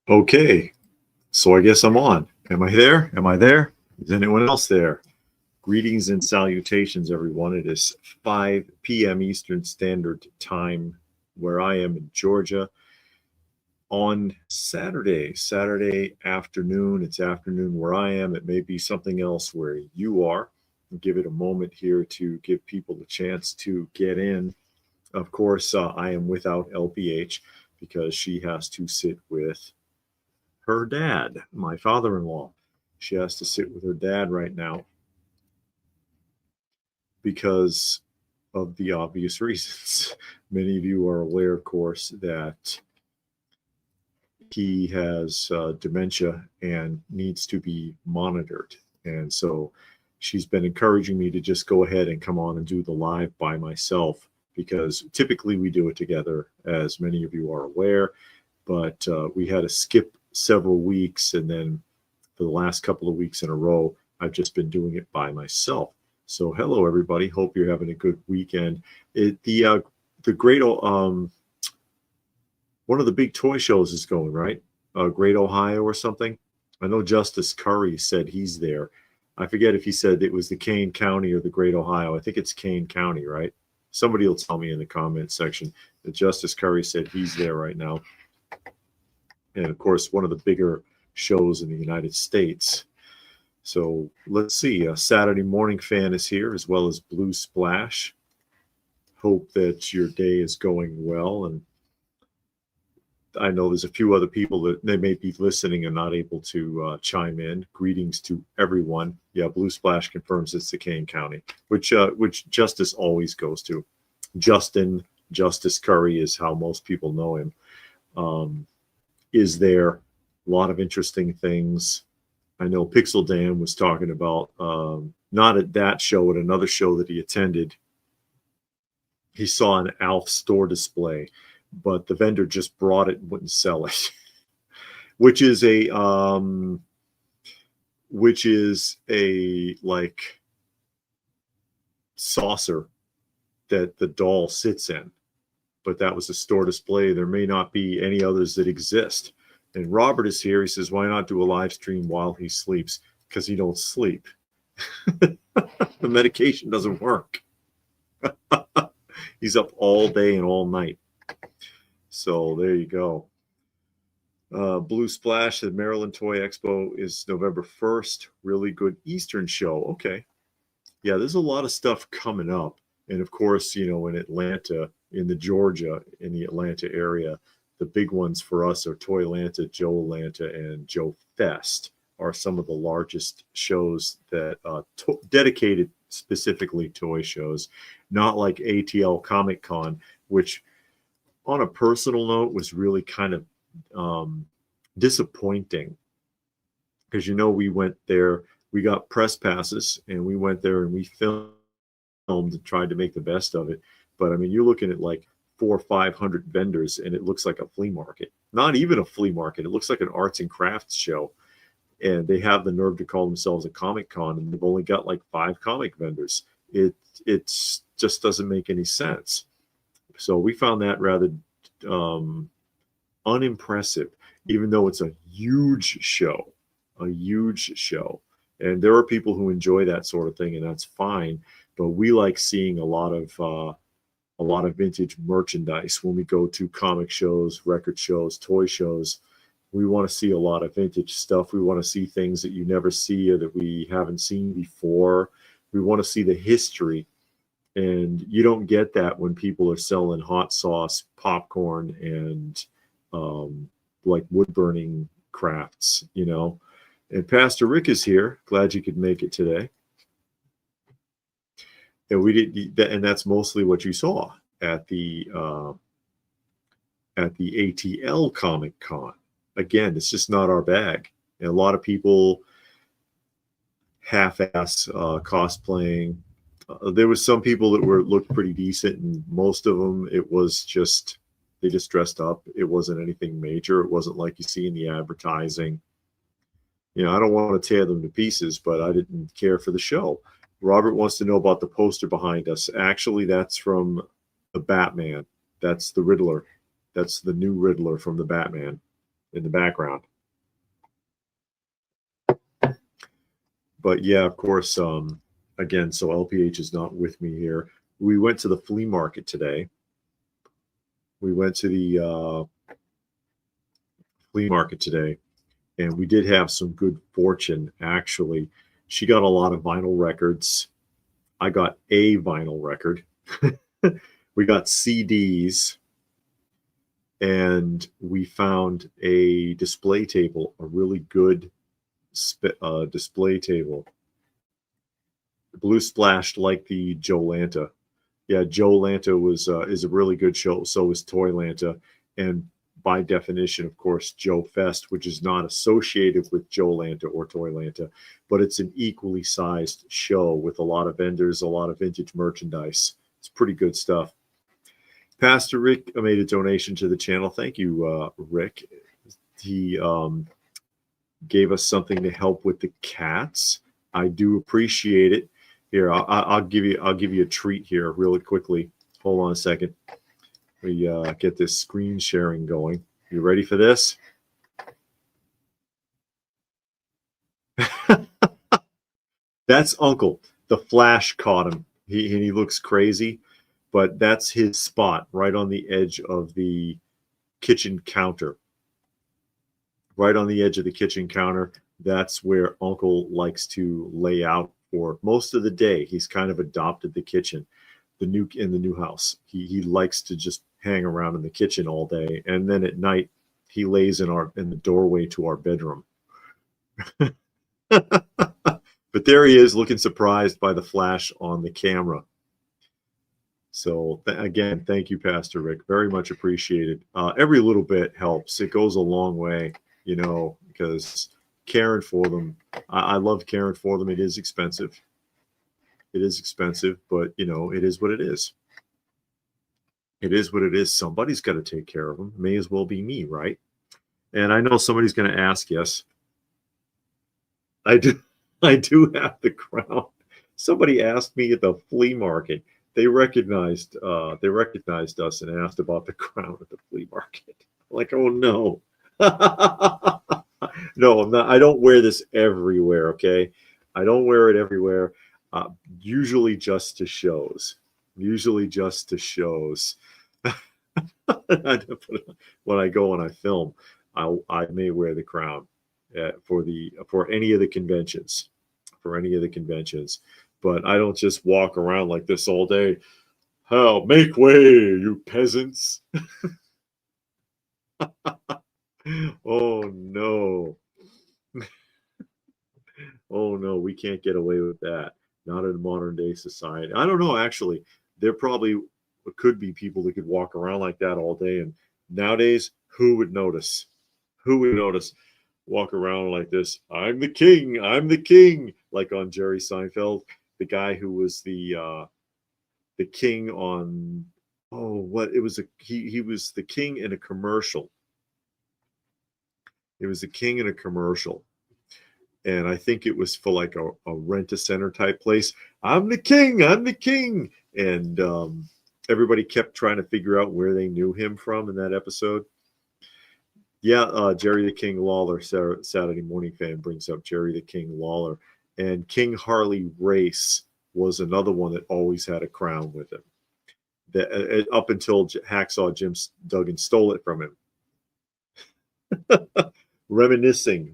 Okay, so I guess I'm on. Am I there? Am I there? Is anyone else there? Greetings and salutations, everyone. It is 5 p.m. Eastern Standard Time where I am in Georgia on Saturday afternoon. It's afternoon where I am. It may be something else where you are. I'll give it a moment here to give people the chance to get in. Of course, I am without LPH because she has to sit with her dad, my father-in-law. She has to sit with her dad right now because of the obvious reasons. Many of you are aware, of course, that he has dementia and needs to be monitored. And so she's been encouraging me to just go ahead and come on and do the live by myself because typically we do it together, as many of you are aware. But we had to skip several weeks, and then for the last couple of weeks in a row, I've just been doing it by myself. So hello, everybody. Hope you're having a good weekend. The great one of the big toy shows is going, right? Great Ohio or something. I know Justice Curry said he's there. I forget if he said it was the Kane County or the Great Ohio. I think it's Kane County, right? Somebody will tell me in the comment section that Justice Curry said he's there right now. And of course, one of the bigger shows in the United States. So let's see. Saturday Morning Fan is here, as well as Blue Splash. Hope that your day is going well. And I know there's a few other people that they may be listening and not able to chime in. Greetings to everyone. Yeah, Blue Splash confirms it's the Kane County, which Justice always goes to. Justice Curry is how most people know him. Is there a lot of interesting things. I know Pixel Dan was talking about, not at that show, at another show that he attended. He saw an ALF store display, but the vendor just brought it and wouldn't sell it, which is a like saucer that the doll sits in. But that was a store display. There may not be any others that exist. And Robert is here. He says, why not do a live stream while he sleeps? Because he don't sleep. The medication doesn't work. He's up all day and all night. So there you go. Blue Splash at Maryland Toy Expo is November 1st. Really good Eastern show. Okay. Yeah, there's a lot of stuff coming up. And of course, you know, in Atlanta, in the Atlanta area, the big ones for us are Toy Atlanta, Joe Atlanta, and Joe Fest are some of the largest shows that dedicated specifically toy shows, not like ATL Comic Con, which on a personal note was really kind of disappointing because, you know, we went there, we got press passes and we went there and we filmed and tried to make the best of it. But I mean, you're looking at like 400 or 500 vendors and it looks like a flea market. Not even a flea market. It looks like an arts and crafts show. And they have the nerve to call themselves a Comic Con, and they've only got like 5 comic vendors. It's just doesn't make any sense. So we found that rather unimpressive, even though it's a huge show. And there are people who enjoy that sort of thing, and that's fine. But we like seeing a lot of vintage merchandise when we go to comic shows, record shows, toy shows. We want to see a lot of vintage stuff. We want to see things that you never see or that we haven't seen before. We want to see the history. And you don't get that when people are selling hot sauce, popcorn, and like wood burning crafts, you know. And Pastor Rick is here. Glad you could make it today. And and that's mostly what you saw at the ATL Comic Con. Again, it's just not our bag. And a lot of people half-ass cosplaying. There was some people that looked pretty decent, and most of them it was just they just dressed up. It wasn't anything major. It wasn't like you see in the advertising. You know, I don't want to tear them to pieces, but I didn't care for the show. Robert wants to know about the poster behind us. Actually, that's from the Batman. That's the Riddler. That's the new Riddler from the Batman. in the background. But yeah, of course, again, so LPH is not with me here. We went to the flea market today. We went to the flea market today, and we did have some good fortune, actually. She got a lot of vinyl records. I got a vinyl record. We got CDs, and we found a display table, a really good display table. Blue splashed like the Joe Lanta. Yeah, Joe Lanta was is a really good show. So is Toy Lanta, and by definition, of course, Joe Fest, which is not associated with Joe Lanta or Toy Lanta, but it's an equally sized show with a lot of vendors, a lot of vintage merchandise. It's pretty good stuff. Pastor Rick made a donation to the channel. Thank you, Rick. He gave us something to help with the cats. I do appreciate it. Here, I'll give you a treat here really quickly. Hold on a second. We get this screen sharing going. You ready for this? That's Uncle. The flash caught him. He looks crazy, but that's his spot right on the edge of the kitchen counter. Right on the edge of the kitchen counter. That's where Uncle likes to lay out for most of the day. He's kind of adopted the kitchen, in the new house. He likes to just hang around in the kitchen all day, and then at night he lays in the doorway to our bedroom. But there he is, looking surprised by the flash on the camera. So again, thank you, Pastor Rick. Very much appreciated. Every little bit helps. It goes a long way, you know, because caring for them, I love caring for them. It is expensive. It is expensive, but you know, it is what it is. It is what it is. Somebody's got to take care of them. May as well be me, right? And I know somebody's going to ask, yes, I do have the crown. Somebody asked me at the flea market. They recognized us and asked about the crown at the flea market. Like, oh no. No, I'm not. I don't wear this everywhere, okay? I don't wear it everywhere. Usually just to shows. Usually just to shows. When I go and I film, I may wear the crown for any of the conventions. For any of the conventions. But I don't just walk around like this all day. How make way, you peasants. Oh no. Oh no, we can't get away with that. Not in modern day society. I don't know, actually. There probably could be people that could walk around like that all day. And nowadays, who would notice? Who would notice? Walk around like this. I'm the king. I'm the king. Like on Jerry Seinfeld, the guy who was the king on, he was the king in a commercial. It was the king in a commercial. And I think it was for like a rent-a-center type place. I'm the king. I'm the king. And everybody kept trying to figure out where they knew him from in that episode. Yeah, Jerry the King Lawler, Saturday Morning Fan brings up Jerry the King Lawler. And King Harley Race was another one that always had a crown with him. Up until Hacksaw Jim Duggan stole it from him. Reminiscing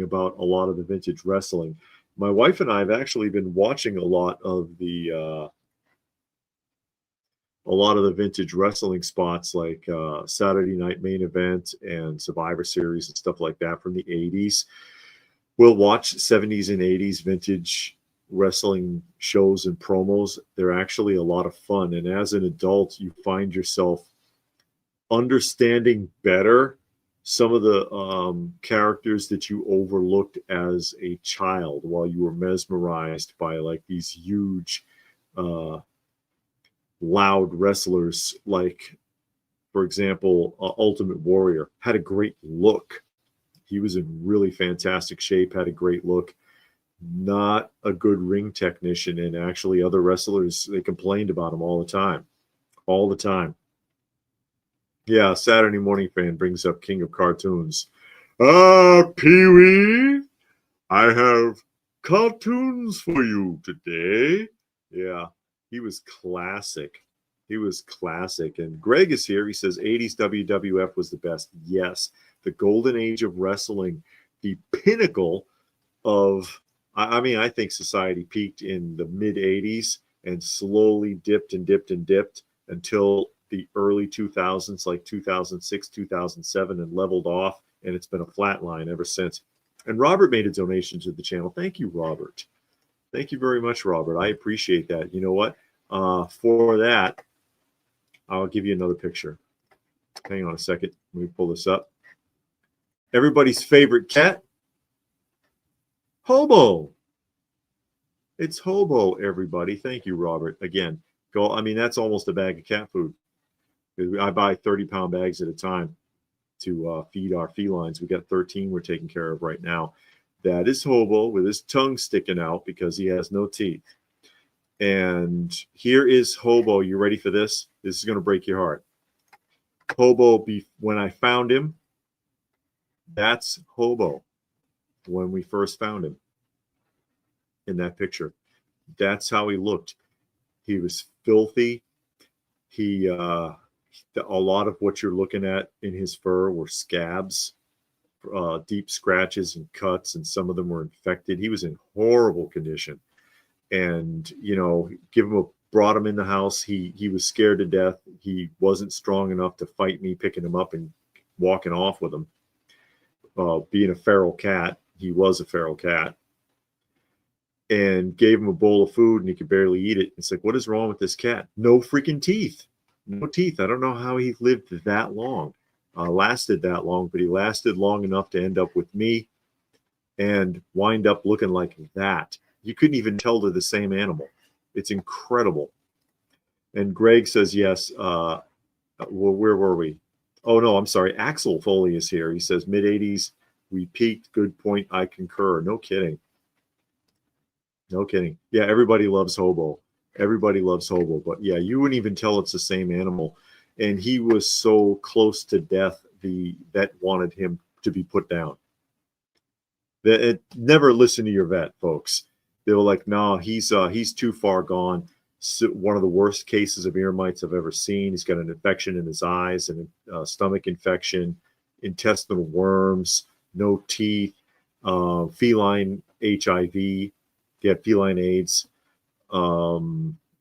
about a lot of the vintage wrestling. My wife and I have actually been watching a lot of the vintage wrestling spots, like Saturday Night Main Event and Survivor Series and stuff like that from the 80s. We'll watch 70s and 80s vintage wrestling shows and promos. They're actually a lot of fun. And as an adult, you find yourself understanding better some of the characters that you overlooked as a child while you were mesmerized by like these huge loud wrestlers. Like, for example, Ultimate Warrior had a great look. He was in really fantastic shape, had a great look. Not a good ring technician, and actually other wrestlers, they complained about him all the time. All the time. Yeah, Saturday Morning Fan brings up King of Cartoons. Pee-wee, I have cartoons for you today. Yeah, he was classic. He was classic. And Greg is here. He says 80s WWF was the best. Yes, the golden age of wrestling, the pinnacle of, I mean, I think society peaked in the mid 80s and slowly dipped and dipped and dipped until the early 2000s, like 2006, 2007, and leveled off. And it's been a flat line ever since. And Robert made a donation to the channel. Thank you, Robert. Thank you very much, Robert. I appreciate that. You know what? For that, I'll give you another picture. Hang on a second. Let me pull this up. Everybody's favorite cat, Hobo. It's Hobo, everybody. Thank you, Robert. Again, go. I mean, that's almost a bag of cat food. I buy 30-pound bags at a time to feed our felines. We got 13 we're taking care of right now. That is Hobo with his tongue sticking out because he has no teeth. And here is Hobo. You ready for this? This is going to break your heart. Hobo, when I found him, that's Hobo when we first found him in that picture. That's how he looked. He was filthy. He, a lot of what you're looking at in his fur were scabs, deep scratches and cuts, and some of them were infected. He was in horrible condition. And, you know, brought him in the house. He was scared to death. He wasn't strong enough to fight me picking him up and walking off with him. Being a feral cat, he was a feral cat. And gave him a bowl of food and he could barely eat it. It's like, what is wrong with this cat? No freaking teeth. No teeth. I don't know how he lived that long, lasted that long, but he lasted long enough to end up with me and wind up looking like that. You couldn't even tell they're the same animal. It's incredible. And Greg says, yes. Well, where were we? Oh, no, I'm sorry. Axel Foley is here. He says, mid-80s, we peaked. Good point. I concur. No kidding. No kidding. Yeah, everybody loves Hobo. Everybody loves Hobo. But yeah, you wouldn't even tell it's the same animal. And he was so close to death, the vet wanted him to be put down. Never listen to your vet, folks. They were like, no, he's too far gone. So one of the worst cases of ear mites I've ever seen. He's got an infection in his eyes, and a stomach infection, intestinal worms, no teeth, feline HIV. He had feline AIDS,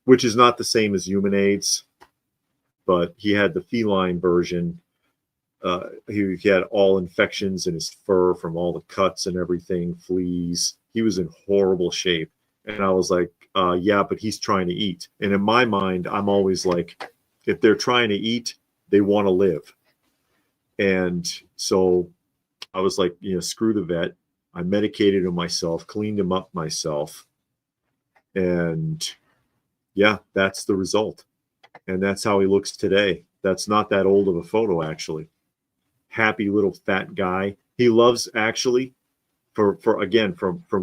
which is not the same as human AIDS, but he had the feline version. He had all infections in his fur from all the cuts and everything, fleas. He was in horrible shape. And I was like, yeah, but he's trying to eat. And in my mind, I'm always like, if they're trying to eat, they want to live. And so I was like, you know, screw the vet. I medicated him myself, cleaned him up myself. And yeah, that's the result. And that's how he looks today. That's not that old of a photo, actually. Happy little fat guy. He loves, actually, from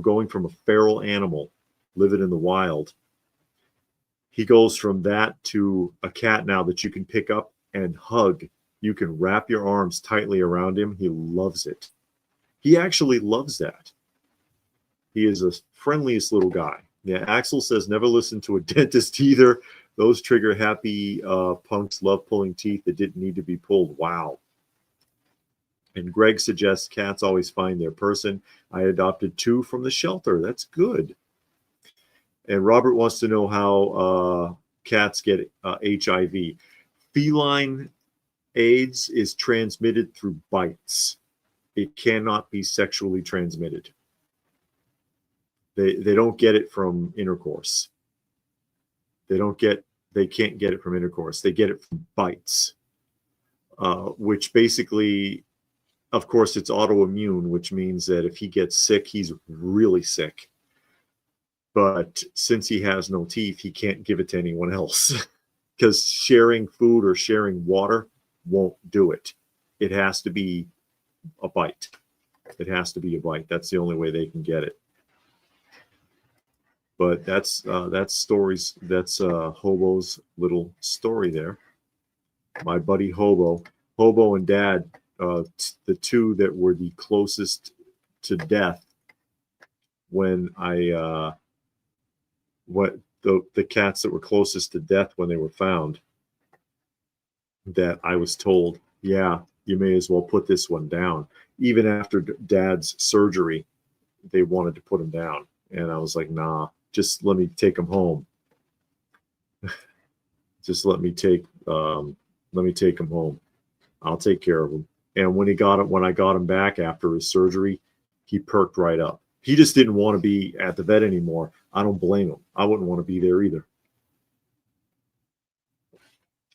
going from a feral animal living in the wild, he goes from that to a cat now that you can pick up and hug. You can wrap your arms tightly around him. He loves it. He actually loves that. He is the friendliest little guy. Yeah, Axel says never listen to a dentist either. Those trigger happy punks love pulling teeth that didn't need to be pulled. Wow. And Greg suggests cats always find their person. I adopted 2 from the shelter. That's good. And Robert wants to know how cats get HIV. Feline AIDS is transmitted through bites. It cannot be sexually transmitted. They don't get it from intercourse. They can't get it from intercourse. They get it from bites, which basically, of course, it's autoimmune, which means that if he gets sick, he's really sick. But since he has no teeth, he can't give it to anyone else because sharing food or sharing water won't do it. It has to be a bite. It has to be a bite. That's the only way they can get it. But that's stories. That's Hobo's little story there. my buddy Hobo and Dad, the two that were the closest to death when the cats that were closest to death when they were found, that I was told, yeah, you may as well put this one down. Even after Dad's surgery, they wanted to put him down. And I was like, nah, just let me take him home. Just let me take him home. I'll take care of him. And when I got him back after his surgery, he perked right up. He just didn't want to be at the vet anymore. I don't blame him. I wouldn't want to be there either.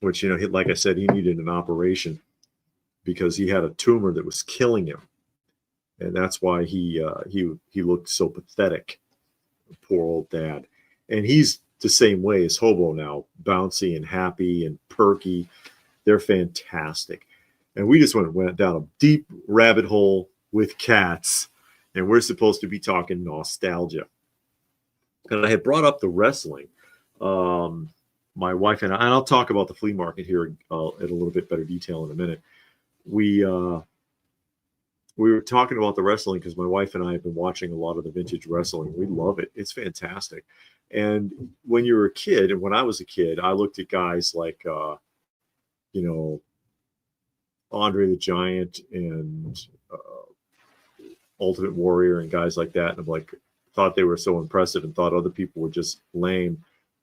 Which, like I said, he needed an operation because he had a tumor that was killing him. And that's why he looked so pathetic. Poor old Dad. And he's the same way as Hobo now, bouncy and happy and perky. They're fantastic. And we just went down a deep rabbit hole with cats, and we're supposed to be talking nostalgia. And I had brought up the wrestling. My wife and I'll talk about the flea market here in a little bit better detail in a minute. We were talking about the wrestling because my wife and I have been watching a lot of the vintage wrestling. We love it. It's fantastic. And when you were a kid, and when I was a kid, I looked at guys like, Andre the Giant and Ultimate Warrior and guys like that. And I'm like, thought they were so impressive and thought other people were just lame.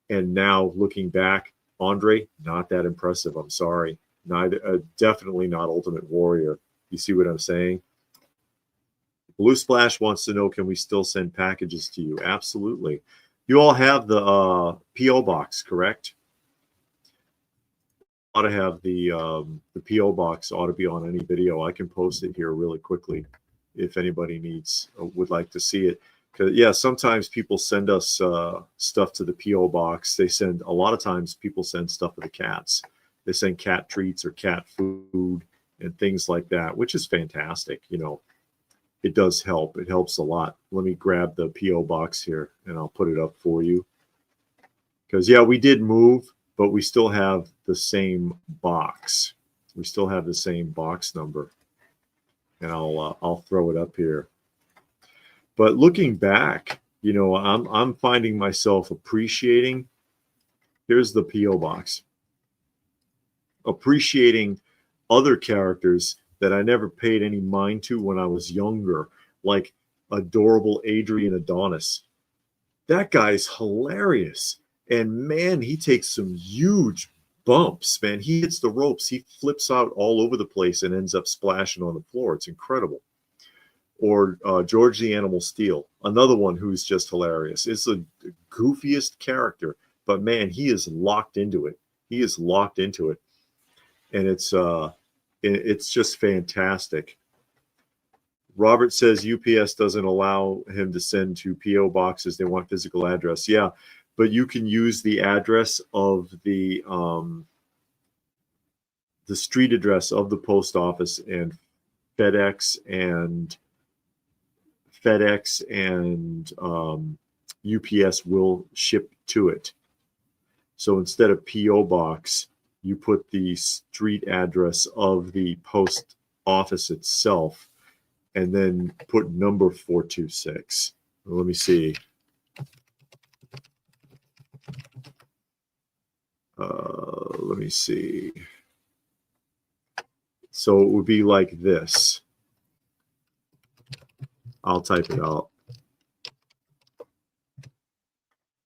And now looking back, Andre, not that impressive. I'm sorry. Definitely not Ultimate Warrior. You see what I'm saying? Blue Splash wants to know, can we still send packages to you? Absolutely. You all have the P.O. box, correct? Ought to have the P.O. box ought to be on any video. I can post it here really quickly if anybody would like to see it. Because, yeah, sometimes people send us stuff to the P.O. box. A lot of times people send stuff to the cats. They send cat treats or cat food and things like that, which is fantastic. It does help. It helps a lot. Let me grab the P.O. box here and I'll put it up for you. Because, yeah, we did move, but we still have the same box. We still have the same box number. And I'll throw it up here. But looking back, I'm finding myself appreciating. Here's the P.O. box. Appreciating other characters that I never paid any mind to when I was younger, like adorable Adrian Adonis. That guy's hilarious. And man, he takes some huge bumps, man. He hits the ropes. He flips out all over the place and ends up splashing on the floor. It's incredible. Or George the Animal Steel, another one who's just hilarious. It's the goofiest character, but man, he is locked into it. He is locked into it. And it's just fantastic. Robert says UPS doesn't allow him to send to P.O. boxes. They want physical address. Yeah, but you can use the address of the street address of the post office, and FedEx and UPS will ship to it. So instead of P.O. box, you put the street address of the post office itself and then put number 426. Let me see. Let me see. So it would be like this. I'll type it out.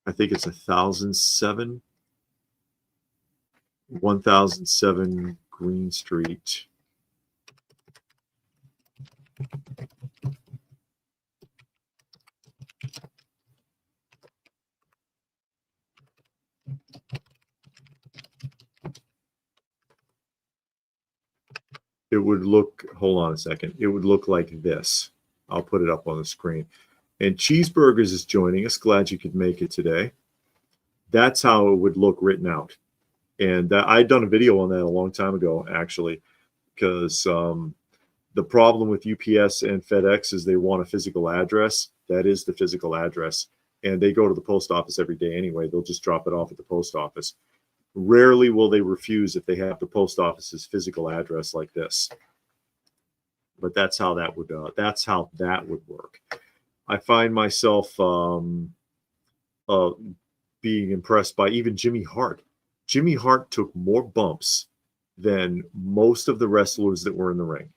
I think it's 1007 Green Street. It would look, hold on a second. It would look like this. I'll put it up on the screen. And Cheeseburgers is joining us. Glad you could make it today. That's how it would look written out. And I'd done a video on that a long time ago, actually, because the problem with UPS and FedEx is they want a physical address. That is the physical address. And they go to the post office every day anyway. They'll just drop it off at the post office. Rarely will they refuse if they have the post office's physical address like this. But that's how that would work. I find myself being impressed by even Jimmy Hart. Jimmy Hart took more bumps than most of the wrestlers that were in the ring.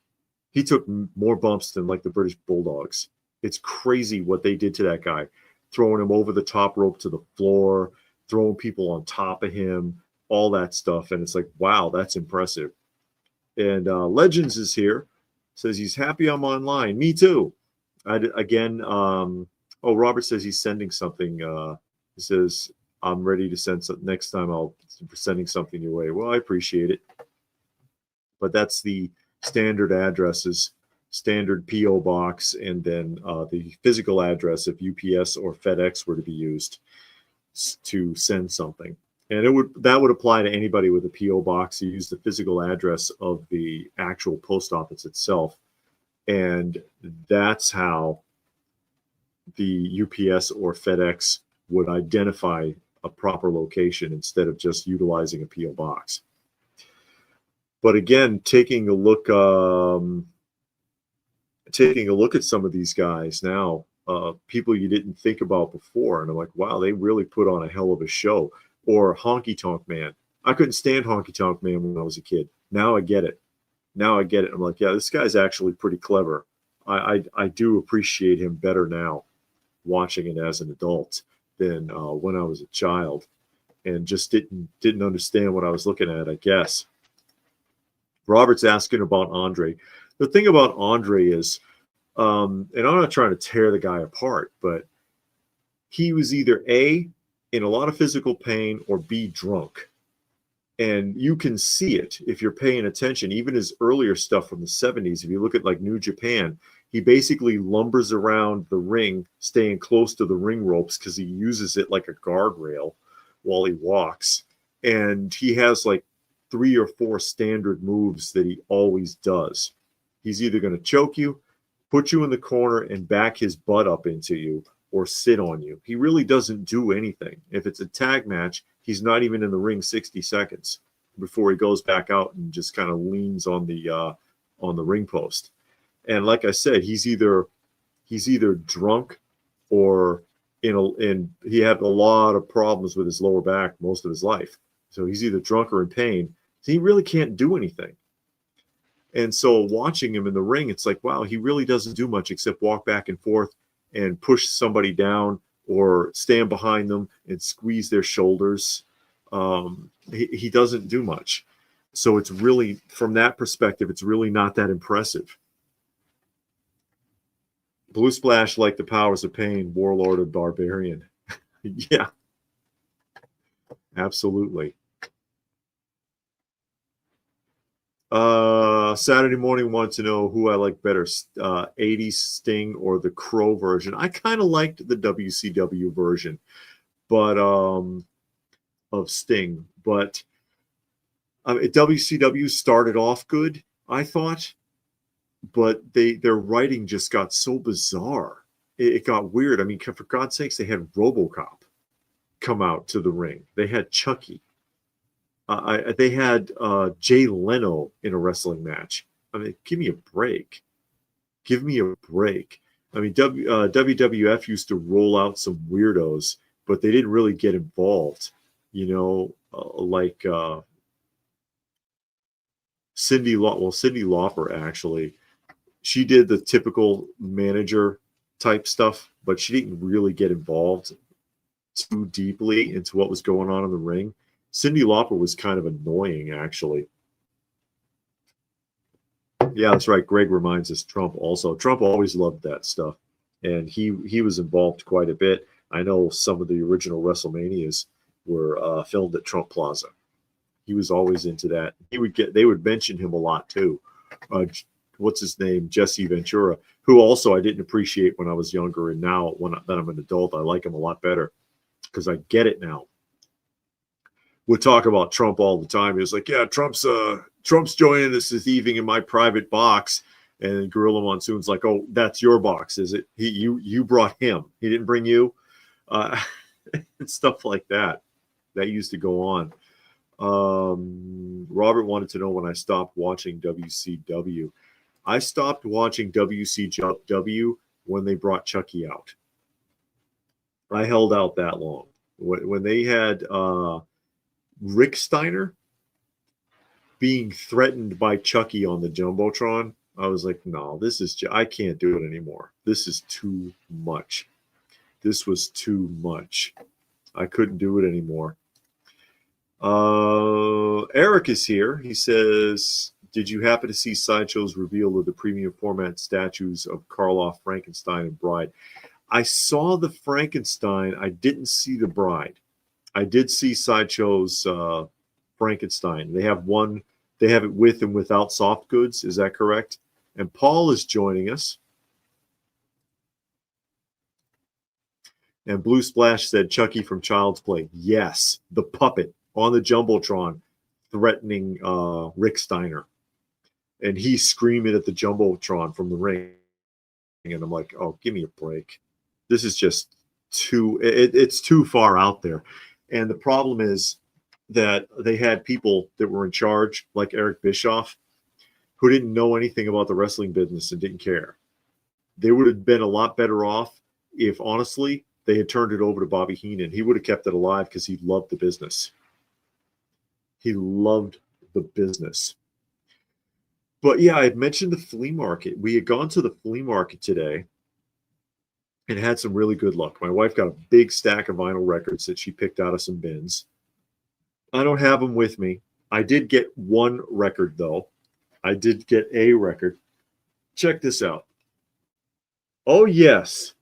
He took more bumps than like the British Bulldogs. It's crazy what they did to that guy, throwing him over the top rope to the floor, throwing people on top of him, all that stuff. And it's like, wow, that's impressive. And Legends is here, says he's happy I'm online. Me too. Robert says he's sending something. He says, I'm ready to send something. Next time I'll be sending something your way. Well, I appreciate it. But that's the standard addresses, standard P.O. box, and then the physical address if UPS or FedEx were to be used to send something. And that would apply to anybody with a P.O. box. You use the physical address of the actual post office itself. And that's how the UPS or FedEx would identify a proper location instead of just utilizing a P.O. box. But again, taking a look at some of these guys now, people you didn't think about before, and I'm like, wow, they really put on a hell of a show. Or Honky Tonk Man. I couldn't stand Honky Tonk Man when I was a kid. Now I get it. I'm like, yeah, this guy's actually pretty clever. I do appreciate him better now, watching it as an adult than when I was a child, and just didn't understand what I was looking at, I guess. Robert's asking about Andre. The thing about Andre is, and I'm not trying to tear the guy apart, but he was either A, in a lot of physical pain, or B, drunk. And you can see it if you're paying attention. Even his earlier stuff from the 70s, if you look at like New Japan, he basically lumbers around the ring, staying close to the ring ropes because he uses it like a guardrail while he walks. And he has like 3 or 4 standard moves that he always does. He's either going to choke you, put you in the corner, and back his butt up into you, or sit on you. He really doesn't do anything. If it's a tag match, he's not even in the ring 60 seconds before he goes back out and just kind of leans on the ring post. And like I said, he's either drunk or and he had a lot of problems with his lower back most of his life. So he's either drunk or in pain. So he really can't do anything. And so watching him in the ring, it's like, wow, he really doesn't do much except walk back and forth and push somebody down or stand behind them and squeeze their shoulders. He doesn't do much. So it's really, from that perspective, it's really not that impressive. Blue Splash, like the Powers of Pain, Warlord of Barbarian. Yeah, absolutely. Saturday Morning wants to know who I like better, 80s Sting or the Crow version. I kind of liked the WCW version, but of Sting. But WCW started off good, I thought, but their writing just got so bizarre. It got weird. I mean, for God's sakes, they had RoboCop come out to the ring. They had Chucky. They had Jay Leno in a wrestling match. I mean, give me a break. Give me a break. I mean, WWF used to roll out some weirdos, but they didn't really get involved. You know, like Cyndi Lauper, actually. She did the typical manager type stuff, but she didn't really get involved too deeply into what was going on in the ring. Cyndi Lauper was kind of annoying, actually. Yeah, that's right. Greg reminds us Trump also. Trump always loved that stuff, and he was involved quite a bit. I know some of the original WrestleManias were filmed at Trump Plaza. He was always into that. They would mention him a lot too. What's his name? Jesse Ventura, who also I didn't appreciate when I was younger, and now that I'm an adult, I like him a lot better because I get it now. Would talk about Trump all the time. He was like, yeah, Trump's joining us this evening in my private box. And Gorilla Monsoon's like, oh, that's your box, is it? You brought him. He didn't bring you. And stuff like that. That used to go on. Robert wanted to know when I stopped watching WCW. I stopped watching WCW when they brought Chucky out. I held out that long. When they had Rick Steiner being threatened by Chucky on the Jumbotron, I was like, no, I can't do it anymore. This is too much. This was too much. I couldn't do it anymore. Eric is here. He says, did you happen to see Sideshow's reveal of the premium format statues of Karloff, Frankenstein, and Bride? I saw the Frankenstein. I didn't see the Bride. I did see Sideshow's Frankenstein. They have it with and without soft goods. Is that correct? And Paul is joining us. And Blue Splash said Chucky from Child's Play. Yes, the puppet on the Jumbotron threatening Rick Steiner. And he's screaming at the Jumbotron from the ring. And I'm like, oh, give me a break. This is just it's too far out there. And the problem is that they had people that were in charge, like Eric Bischoff, who didn't know anything about the wrestling business and didn't care. They would have been a lot better off if, honestly, they had turned it over to Bobby Heenan. He would have kept it alive because he loved the business. He loved the business. But yeah, I had mentioned the flea market. We had gone to the flea market today and had some really good luck. My wife got a big stack of vinyl records that she picked out of some bins. I don't have them with me. I did get one record, though. I did get a record. Check this out. Oh, yes.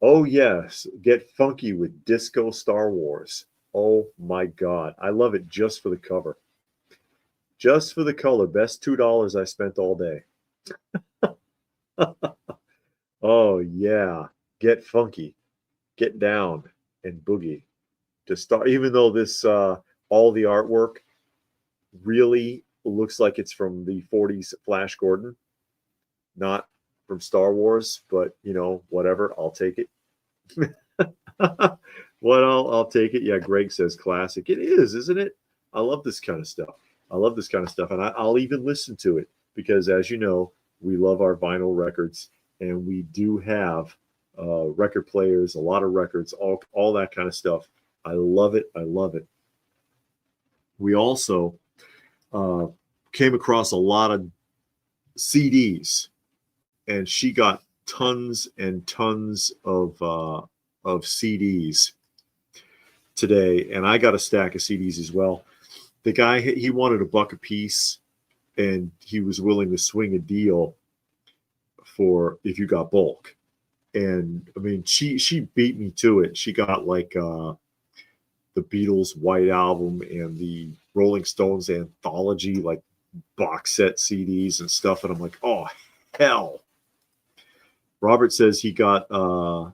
Oh, yes. Get funky with Disco Star Wars. Oh, my God. I love it just for the cover. Just for the color. Best $2 I spent all day. Oh, yeah. Get funky. Get down and boogie. To start, even though this, all the artwork really looks like it's from the 40s Flash Gordon, not from Star Wars, but, whatever. I'll take it. I'll take it. Yeah, Greg says classic. It is, isn't it? I love this kind of stuff. And I'll even listen to it because, as you know, we love our vinyl records, and we do have record players, a lot of records, all that kind of stuff. I love it. We also came across a lot of CDs, and she got tons and tons of CDs today, and I got a stack of CDs as well. The guy, he wanted $1 a piece, and he was willing to swing a deal for if you got bulk. And I mean, she beat me to it. She got like the Beatles White Album and the Rolling Stones anthology, like box set CDs and stuff. And I'm like, oh, hell. Robert says he got the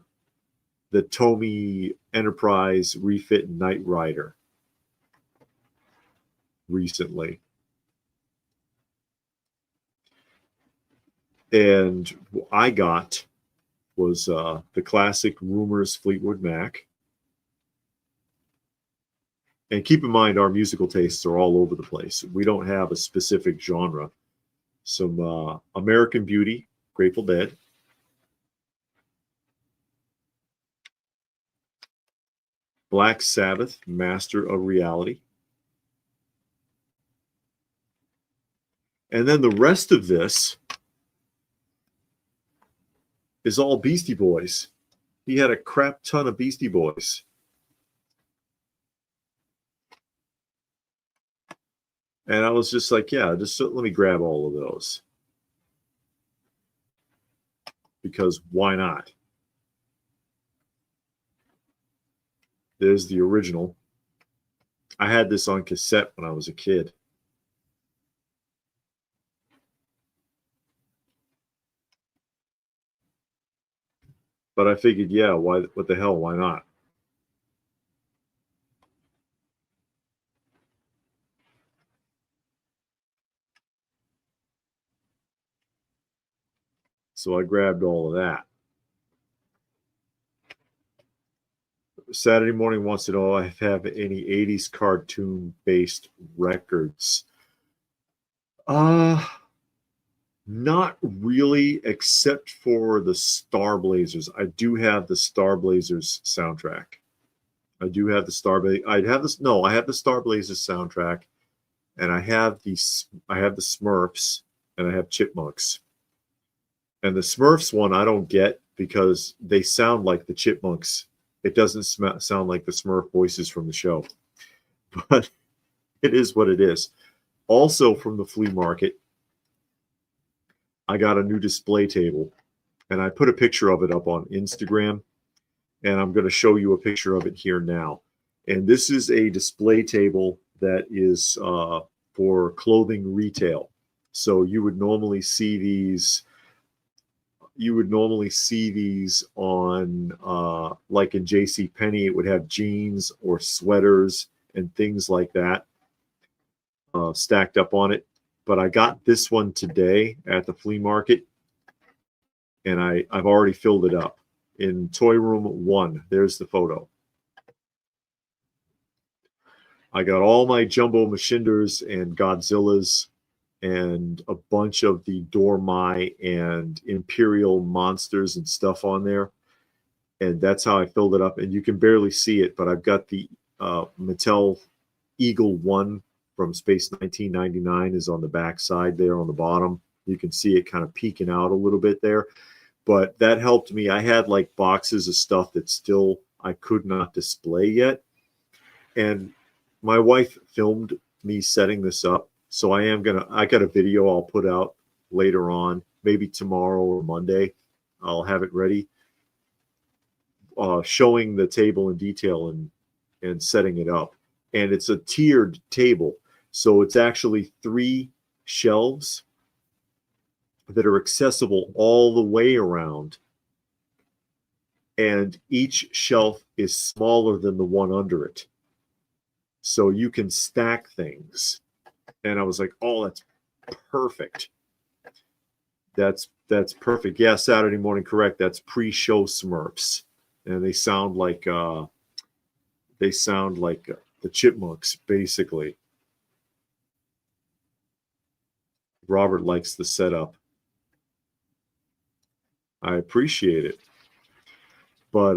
Tomy Enterprise refit Knight Rider recently. And I got was the classic Rumors Fleetwood Mac. And keep in mind, our musical tastes are all over the place. We don't have a specific genre. Some American Beauty, Grateful Dead. Black Sabbath, Master of Reality. And then the rest of this is all Beastie Boys. He had a crap ton of Beastie Boys. And I was just like, yeah, just let me grab all of those. Because why not? There's the original. I had this on cassette when I was a kid. But I figured, yeah, what the hell, why not? So I grabbed all of that. Saturday Morning wants to know if I have any 80s cartoon-based records. Not really, except for the Star Blazers. I do have the Star Blazers soundtrack. I do have the Star Blazers. I have the Star Blazers soundtrack, and I have the Smurfs, and I have Chipmunks. And the Smurfs one I don't get because they sound like the Chipmunks. It doesn't sound like the Smurf voices from the show, but it is what it is. Also from the flea market, I got a new display table, and I put a picture of it up on Instagram, and I'm going to show you a picture of it here now. And this is a display table that is for clothing retail. So you would normally see these. You would normally see these on, like in JCPenney, it would have jeans or sweaters and things like that stacked up on it. But I got this one today at the flea market, and I've already filled it up. In Toy Room 1, there's the photo. I got all my Jumbo Machinders and Godzillas and a bunch of the Dormai and Imperial monsters and stuff on there. And that's how I filled it up. And you can barely see it, but I've got the Mattel Eagle 1 from Space 1999 is on the back side there on the bottom. You can see it kind of peeking out a little bit there. But that helped me. I had like boxes of stuff that still I could not display yet. And my wife filmed me setting this up. So I got a video I'll put out later on, maybe tomorrow or Monday. I'll have it ready, showing the table in detail and setting it up. And it's a tiered table. So it's actually 3 shelves that are accessible all the way around. And each shelf is smaller than the one under it. So you can stack things. And I was like, oh, that's perfect. That's perfect. Yeah, Saturday Morning, correct. That's pre-show Smurfs. And they sound like the Chipmunks, basically. Robert likes the setup. I appreciate it. But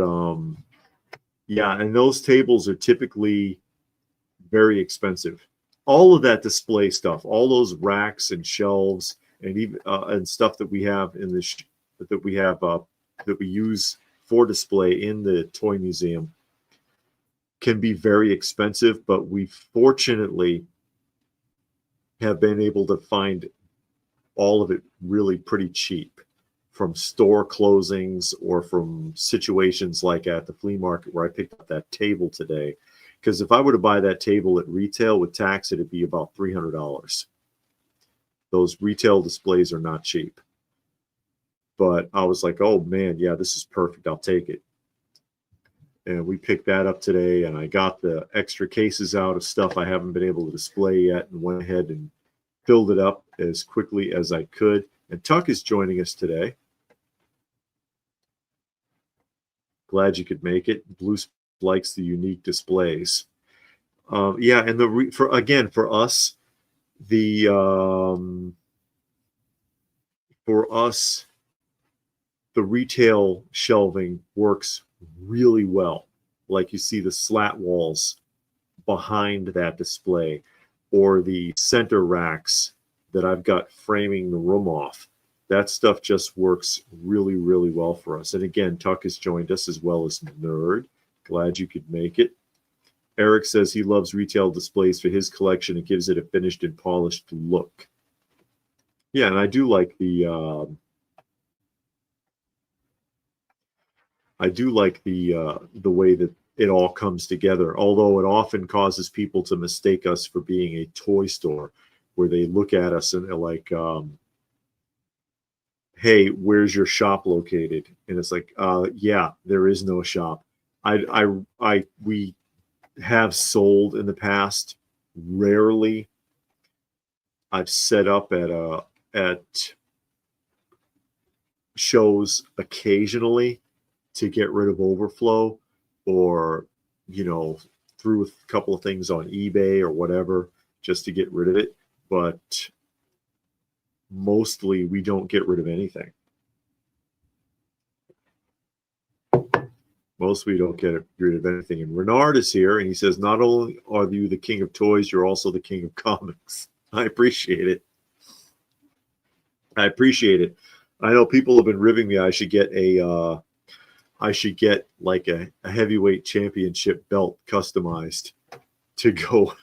yeah, and those tables are typically very expensive. All of that display stuff, all those racks and shelves, and even and stuff that we have in this that we use for display in the toy museum can be very expensive. But we fortunately have been able to find all of it really pretty cheap from store closings or from situations like at the flea market where I picked up that table today. Because if I were to buy that table at retail with tax, it'd be about $300. Those retail displays are not cheap. But I was like, oh man, yeah, this is perfect. I'll take it. And we picked that up today, and I got the extra cases out of stuff I haven't been able to display yet and went ahead and filled it up as quickly as I could. And Tuck is joining us today. Glad you could make it. Blue likes the unique displays. Yeah, and for us, the retail shelving works really well. Like you see the slat walls behind that display, or the center racks that I've got framing the room off. That stuff just works really, really well for us. And again, Tuck has joined us as well as Nerd. Glad you could make it. Eric says he loves retail displays for his collection. It gives it a finished and polished look. Yeah, and I do like the way that it all comes together. Although it often causes people to mistake us for being a toy store, where they look at us and they're like, hey, where's your shop located? And it's like, yeah, there is no shop. We have sold in the past. Rarely. I've set up at shows occasionally to get rid of overflow, or, you know, threw a couple of things on eBay or whatever just to get rid of it. But mostly we don't get rid of anything. Mostly we don't get rid of anything. And Renard is here, and he says, not only are you the king of toys, you're also the king of comics. I appreciate it. I appreciate it. I know people have been ribbing me. I should get like a heavyweight championship belt customized to go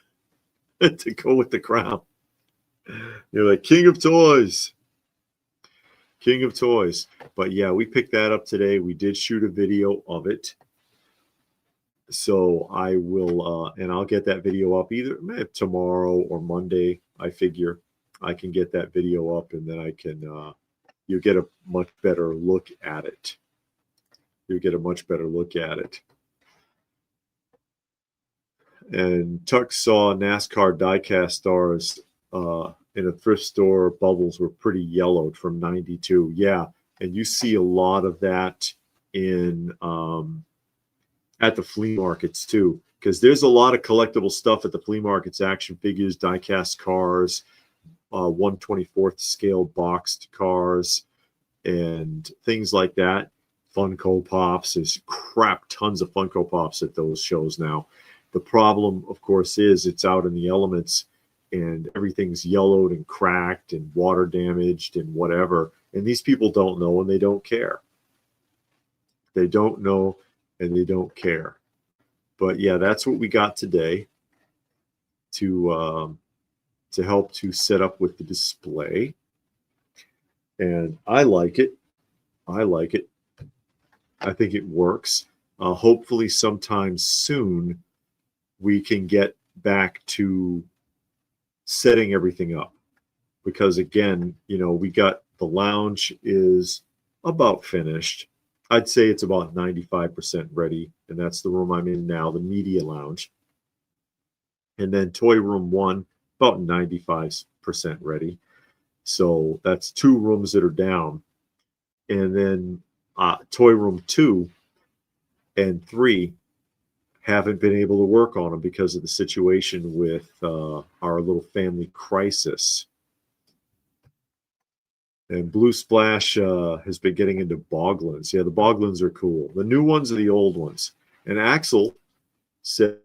to go with the crown. You're like king of toys. King of toys. But yeah, we picked that up today. We did shoot a video of it. So I will, and I'll get that video up either tomorrow or Monday. I figure I can get that video up, and then I can, you'll get a much better look at it. You'll get a much better look at it. And Tuck saw NASCAR diecast stars in a thrift store. Bubbles were pretty yellowed from 92. Yeah, and you see a lot of that in at the flea markets too, because there's a lot of collectible stuff at the flea markets: action figures, diecast cars, 1/24th scale boxed cars, and things like that. Funko Pops. There's crap tons of Funko Pops at those shows now. The problem, of course, is it's out in the elements, and everything's yellowed and cracked and water damaged and whatever. And these people don't know, and they don't care. They don't know, and they don't care. But yeah, that's what we got today to help to set up with the display. And I like it. I like it. I think it works. Hopefully sometime soon we can get back to setting everything up, because again, you know, we got the lounge is about finished. I'd say it's about 95% ready, and that's the room I'm in now, the media lounge. And then toy room 1, about 95% ready. So that's 2 rooms that are down. And then toy room 2 and 3 haven't been able to work on them because of the situation with our little family crisis. And Blue Splash has been getting into Boglins. Yeah, the Boglins are cool. The new ones are the old ones. And Axel says,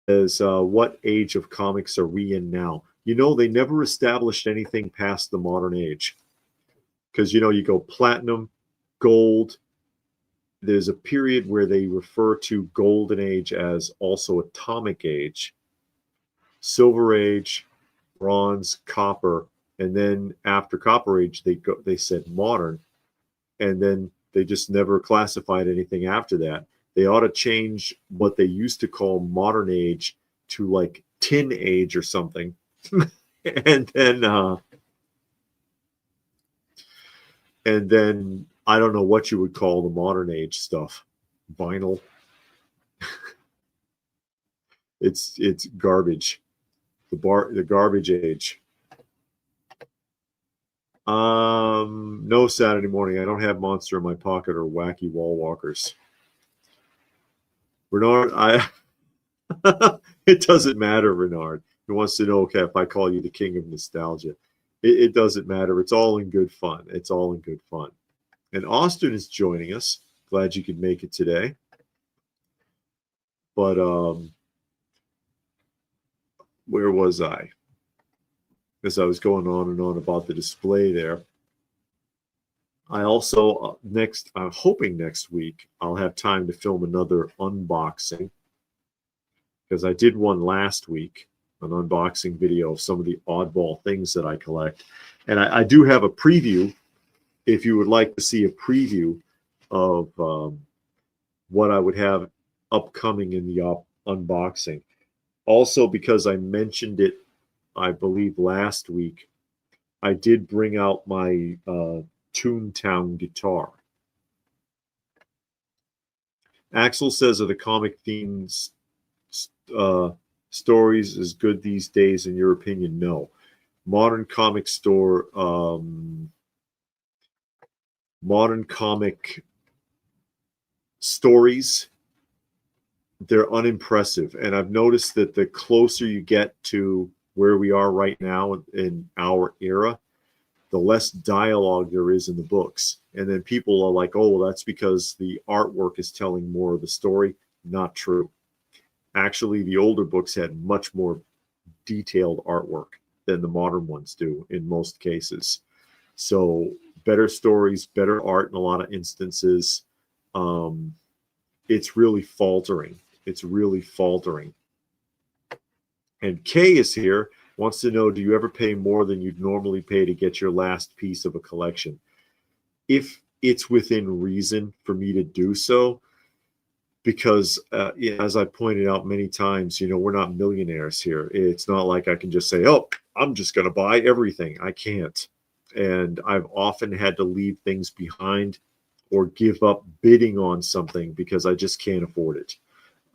what age of comics are we in now? You know, they never established anything past the modern age. Because, you know, you go platinum, gold. There's a period where they refer to golden age as also atomic age, silver age, bronze, copper, and then after copper age they said modern, and then they just never classified anything after that. They ought to change what they used to call modern age to like tin age or something. and then I don't know what you would call the modern age stuff. Vinyl. It's garbage. The garbage age. No Saturday morning. I don't have Monster in my pocket or wacky wall walkers. Renard, it doesn't matter, Renard. He wants to know, okay, if I call you the king of nostalgia. It doesn't matter. It's all in good fun. It's all in good fun. And Austin is joining us. Glad you could make it today. But where was I? As I was going on and on about the display there. I also, I'm hoping next week I'll have time to film another unboxing, because I did one last week, an unboxing video of some of the oddball things that I collect. And I do have a preview, if you would like to see a preview of what I would have upcoming in the unboxing. Also, because I mentioned it, I believe last week, I did bring out my Toontown guitar. Axel says, are the comic themes stories as good these days? In your opinion? No. Modern comic store, modern comic stories they're unimpressive. And I've noticed that the closer you get to where we are right now in our era, the less dialogue there is in the books. And then people are like, oh, well, that's because the artwork is telling more of the story. Not true. Actually, the older books had much more detailed artwork than the modern ones do in most cases. So better stories, better art in a lot of instances. It's really faltering. It's really faltering. And Kay is here, wants to know, do you ever pay more than you'd normally pay to get your last piece of a collection? If it's within reason for me to do so, because as I pointed out many times, we're not millionaires here. It's not like I can just say, oh, I'm just going to buy everything. I can't. And I've often had to leave things behind or give up bidding on something because I just can't afford it.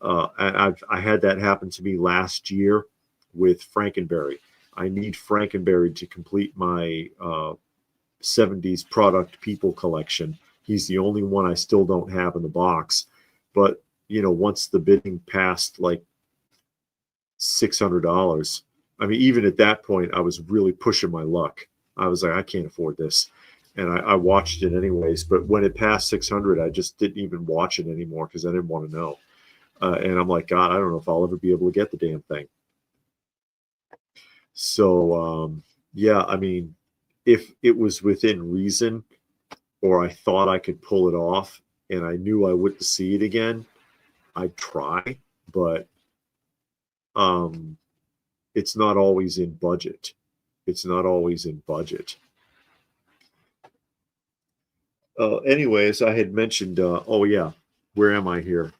I had that happen to me last year with Frankenberry. I need Frankenberry to complete my 70s product people collection. He's the only one I still don't have in the box. But, once the bidding passed like $600, I mean, even at that point, I was really pushing my luck. I was like, I can't afford this. And I watched it anyways. But when it passed 600, I just didn't even watch it anymore because I didn't want to know. And I'm like, God, I don't know if I'll ever be able to get the damn thing. So, yeah, I mean, if it was within reason or I thought I could pull it off and I knew I wouldn't see it again, I'd try. But it's not always in budget. It's not always in budget. Anyways, I had mentioned, oh yeah, where am I here?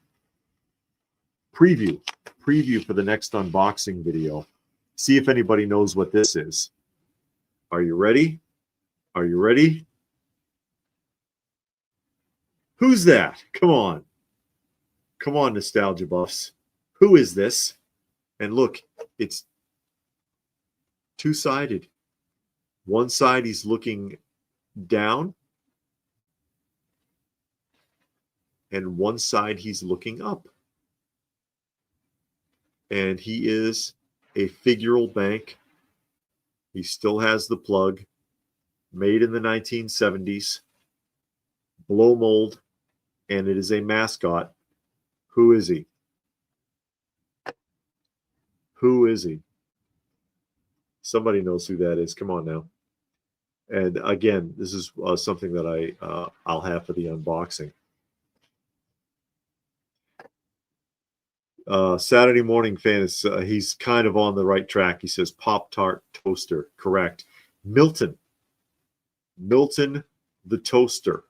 Preview for the next unboxing video. See if anybody knows what this is. Are you ready? Are you ready? Who's that? Come on. Come on, nostalgia buffs. Who is this? And look, it's two-sided. One side he's looking down, and one side he's looking up. And he is a figural bank. He still has the plug, made in the 1970s, blow mold, and it is a mascot. Who is he? Who is he? Somebody knows who that is. Come on now. And again, this is something that I'll have for the unboxing. Saturday morning fan is he's kind of on the right track. He says Pop-Tart toaster. Correct. Milton the toaster.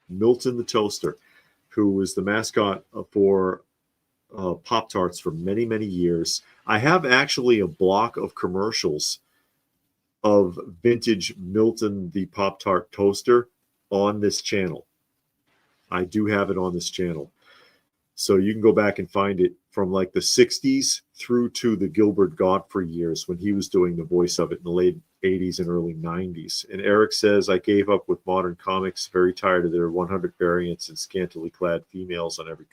Milton the toaster, who was the mascot for Pop-Tarts for many, many years. I have actually a block of commercials of vintage Milton the Pop-Tart toaster on this channel. I do have it on this channel. So you can go back and find it from like the 60s through to the Gilbert Gottfried years when he was doing the voice of it in the late 80s and early 90s. And Eric says, I gave up with modern comics, very tired of their 100 variants and scantily clad females on every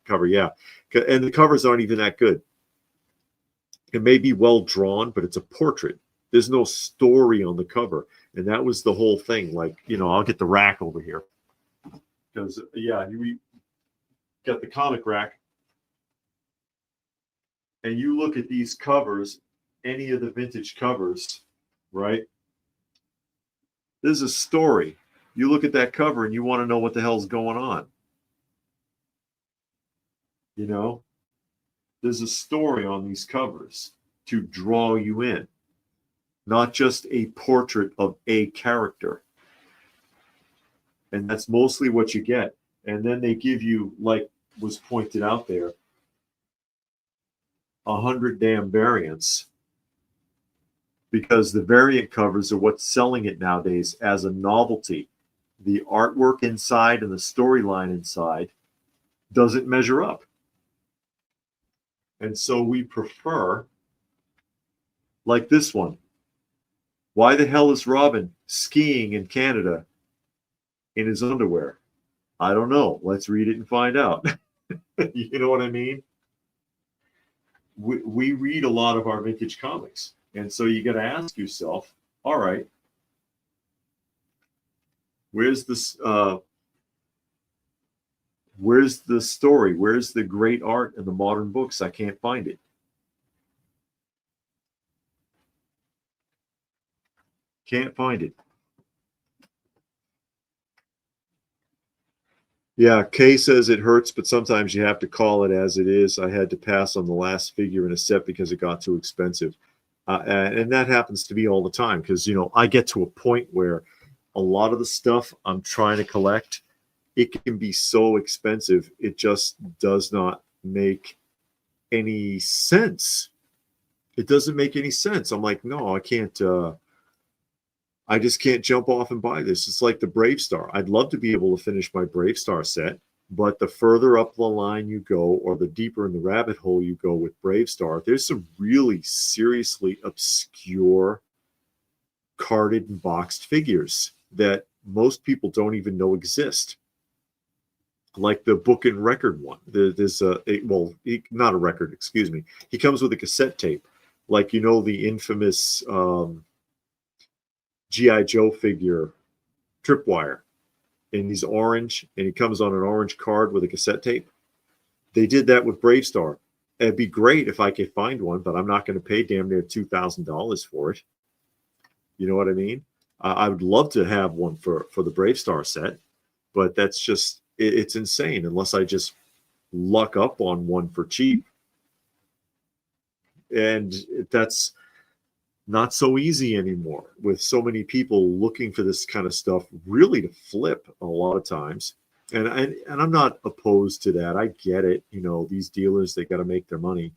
cover. Yeah, and the covers aren't even that good. It may be well drawn, but it's a portrait. There's no story on the cover. And that was the whole thing. Like, I'll get the rack over here. Because, yeah, you got the comic rack. And you look at these covers, any of the vintage covers, right? There's a story. You look at that cover and you want to know what the hell's going on. There's a story on these covers to draw you in, not just a portrait of a character. And that's mostly what you get. And then they give you, like was pointed out there, 100 damn variants, because the variant covers are what's selling it nowadays as a novelty. The artwork inside and the storyline inside doesn't measure up. And so we prefer, like this one. Why the hell is Robin skiing in Canada in his underwear? I don't know. Let's read it and find out. You know what I mean? we read a lot of our vintage comics. And so you got to ask yourself, all right, where's this? Where's the story? Where's the great art in the modern books? I can't find it. Can't find it. Yeah, Kay says it hurts, but sometimes you have to call it as it is. I had to pass on the last figure in a set because it got too expensive. And that happens to me all the time because, you know, I get to a point where a lot of the stuff I'm trying to collect, it can be so expensive, it just does not make any sense. It doesn't make any sense. I'm like, no, I can't. I just can't jump off and buy this. It's like the Brave Star. I'd love to be able to finish my Brave Star set, but the further up the line you go, or the deeper in the rabbit hole you go with Brave Star, there's some really seriously obscure carded and boxed figures that most people don't even know exist. Like the book and record one. There's not a record, excuse me. He comes with a cassette tape, like, you know, the infamous GI Joe figure Tripwire, and he's orange, and he comes on an orange card with a cassette tape. They did that with Brave Star. It'd be great if I could find one, but I'm not going to pay damn near $2,000 for it. You know what I mean? I would love to have one for the Brave Star set, but that's just, it's insane unless I just luck up on one for cheap. And that's not so easy anymore with so many people looking for this kind of stuff really to flip a lot of times. And I'm not opposed to that. I get it. You know, these dealers, they got to make their money.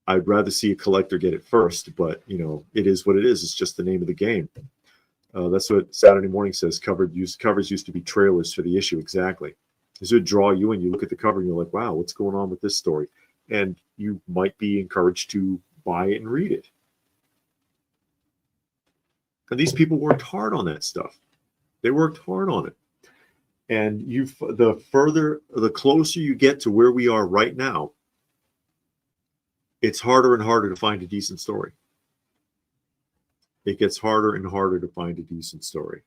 I'd rather see a collector get it first, but, you know, it is what it is. It's just the name of the game. That's what Saturday Morning says. Covers used to be trailers for the issue. Exactly. This would draw you in. You look at the cover and you're like, wow, what's going on with this story? And you might be encouraged to buy it and read it. And these people worked hard on that stuff. They worked hard on it. And the closer you get to where we are right now, it's harder and harder to find a decent story. It gets harder and harder to find a decent story.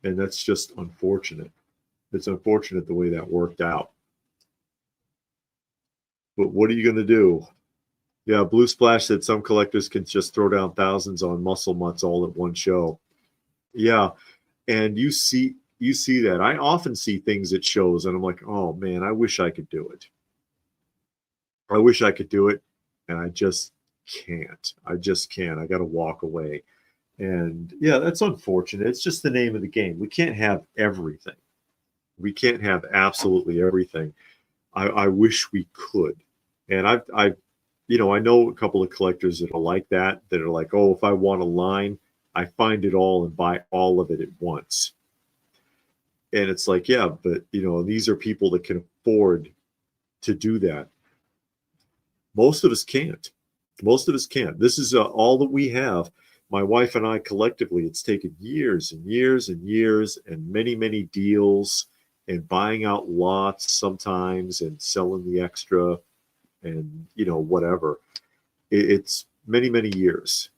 And that's just unfortunate. It's unfortunate the way that worked out. But what are you going to do? Yeah, Blue Splash said some collectors can just throw down thousands on muscle mutts all at one show. Yeah, and you see that. I often see things at shows, and I'm like, oh man, I wish I could do it. I wish I could do it, and I just can't. I just can't. I got to walk away. And yeah, that's unfortunate. It's just the name of the game. We can't have everything. We can't have absolutely everything. I wish we could. And I know a couple of collectors that are like that are like, oh, if I want a line, I find it all and buy all of it at once. And it's like, yeah, but, you know, these are people that can afford to do that. Most of us can't. Most of us can't. This is all that we have. My wife and I collectively, it's taken years and years and years and many, many deals and buying out lots sometimes and selling the extra and, you know, whatever. It's many, many years,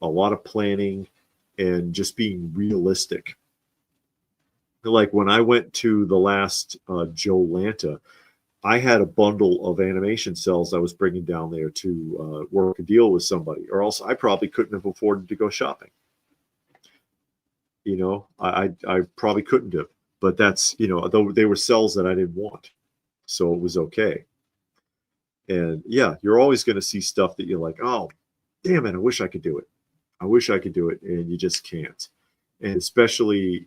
a lot of planning and just being realistic. Like when I went to the last Joe Lanta, I had a bundle of animation cells I was bringing down there to work a deal with somebody, or else I probably couldn't have afforded to go shopping. You know, I probably couldn't have, but that's, you know, though they were cells that I didn't want. So it was okay. And yeah, you're always going to see stuff that you're like, oh, damn it, I wish I could do it. I wish I could do it. And you just can't. And especially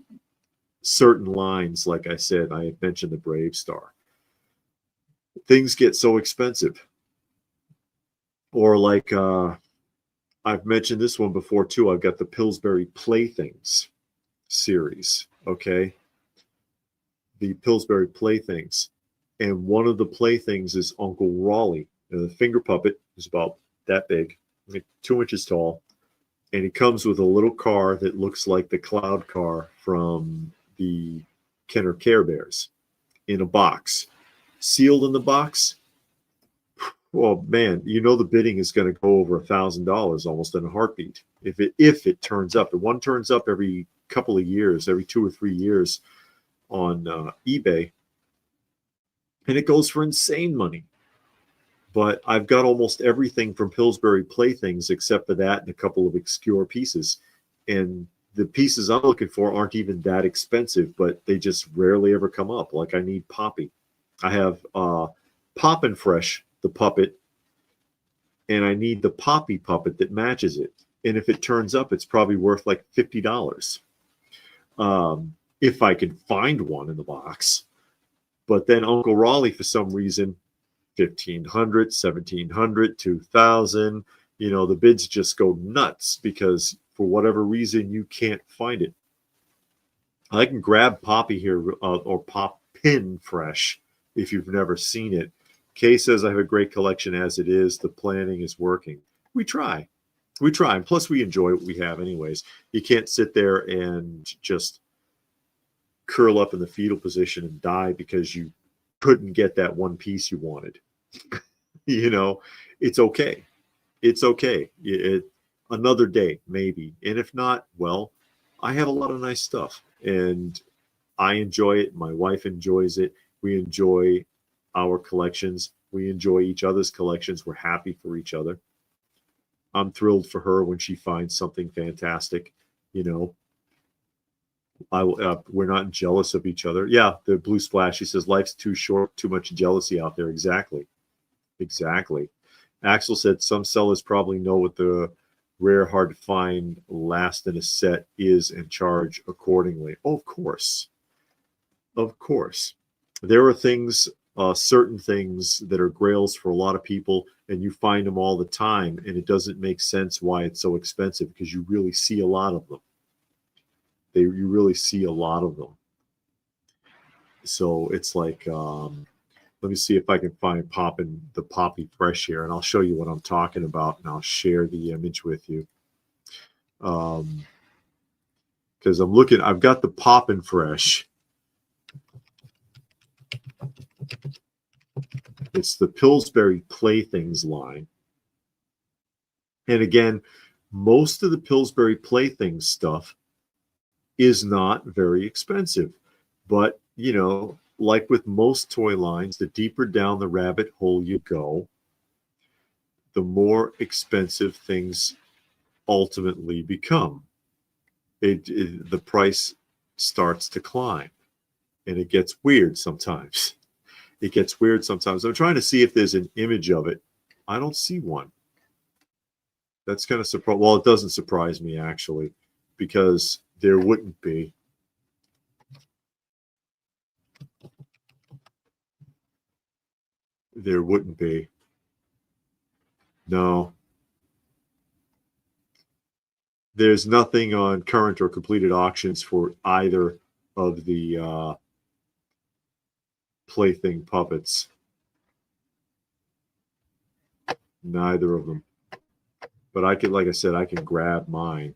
certain lines, like I said, I had mentioned the Brave Star. Things get so expensive. Or like I've mentioned this one before too. I've got the Pillsbury Playthings series. Okay. The Pillsbury Playthings. And one of the playthings is Uncle Raleigh. And the finger puppet is about that big, like 2 inches tall. And he comes with a little car that looks like the cloud car from the Kenner Care Bears in a box. sealed in the box, well, man, you know the bidding is going to go over $1,000 almost in a heartbeat. If it turns up, the one turns up every couple of years, every 2 or 3 years on eBay, and it goes for insane money. But I've got almost everything from Pillsbury Playthings except for that and a couple of obscure pieces. And the pieces I'm looking for aren't even that expensive, but they just rarely ever come up. Like I need Poppy. I have Poppin' Fresh, the puppet, and I need the Poppy puppet that matches it. And if it turns up, it's probably worth like $50 if I can find one in the box. But then Uncle Raleigh, for some reason, $1,500, $1,700, $2,000. You know, the bids just go nuts because for whatever reason you can't find it. I can grab Poppy here or Poppin' Fresh if you've never seen it. Kay says I have a great collection as it is. The planning is working. We try. And plus we enjoy what we have anyways. You can't sit there and just curl up in the fetal position and die because you couldn't get that one piece you wanted. You know, it's okay. It's okay. Another day, maybe. And if not, well, I have a lot of nice stuff and I enjoy it. My wife enjoys it. We enjoy our collections. We enjoy each other's collections. We're happy for each other. I'm thrilled for her when she finds something fantastic. You know, we're not jealous of each other. Yeah, the Blue Splash, he says, life's too short, too much jealousy out there. Exactly. Axel said some sellers probably know what the rare, hard to find last in a set is and charge accordingly. Oh, of course. There are things, certain things that are grails for a lot of people, and you find them all the time, and it doesn't make sense why it's so expensive because you really see a lot of them. You really see a lot of them. So it's like, let me see if I can find the Poppy Fresh here, and I'll show you what I'm talking about, and I'll share the image with you. Because I'm looking, I've got the Poppin' Fresh. It's the Pillsbury Playthings line. And again, most of the Pillsbury Playthings stuff is not very expensive. But, you know, like with most toy lines, the deeper down the rabbit hole you go, the more expensive things ultimately become. The price starts to climb, and it gets weird sometimes. I'm trying to see if there's an image of it. I don't see one. That's kind of surprising. Well, it doesn't surprise me, actually, because there wouldn't be. There wouldn't be. No. There's nothing on current or completed auctions for either of the Plaything puppets. Neither of them. But I can, like I said, I can grab mine.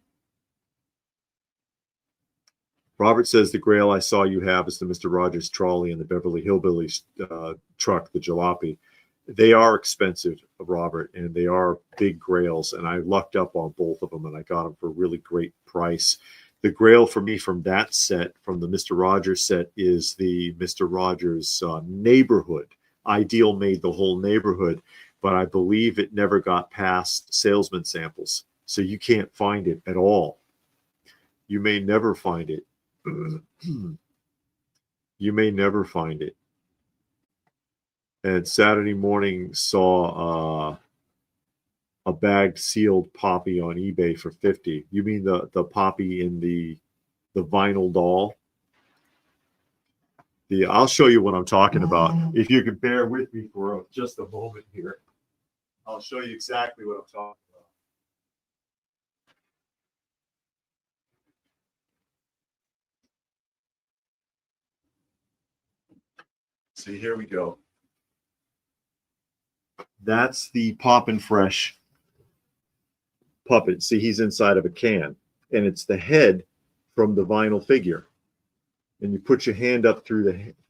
Robert says the grail I saw you have is the Mr. Rogers trolley and the Beverly Hillbillies truck, the jalopy. They are expensive, Robert, and they are big grails. And I lucked up on both of them, and I got them for a really great price. The grail for me from that set, from the Mr. Rogers set, is the Mr. Rogers neighborhood. Ideal made the whole neighborhood, but I believe it never got past salesman samples. So you can't find it at all. You may never find it. You may never find it. And Saturday morning saw a bagged sealed Poppy on eBay for $50. You mean the Poppy in the vinyl doll? I'll show you what I'm talking about. If you can bear with me for just a moment here, I'll show you exactly what I'm talking about. See, here we go. That's the Poppin' Fresh puppet. See, he's inside of a can, and it's the head from the vinyl figure. And you put your hand up through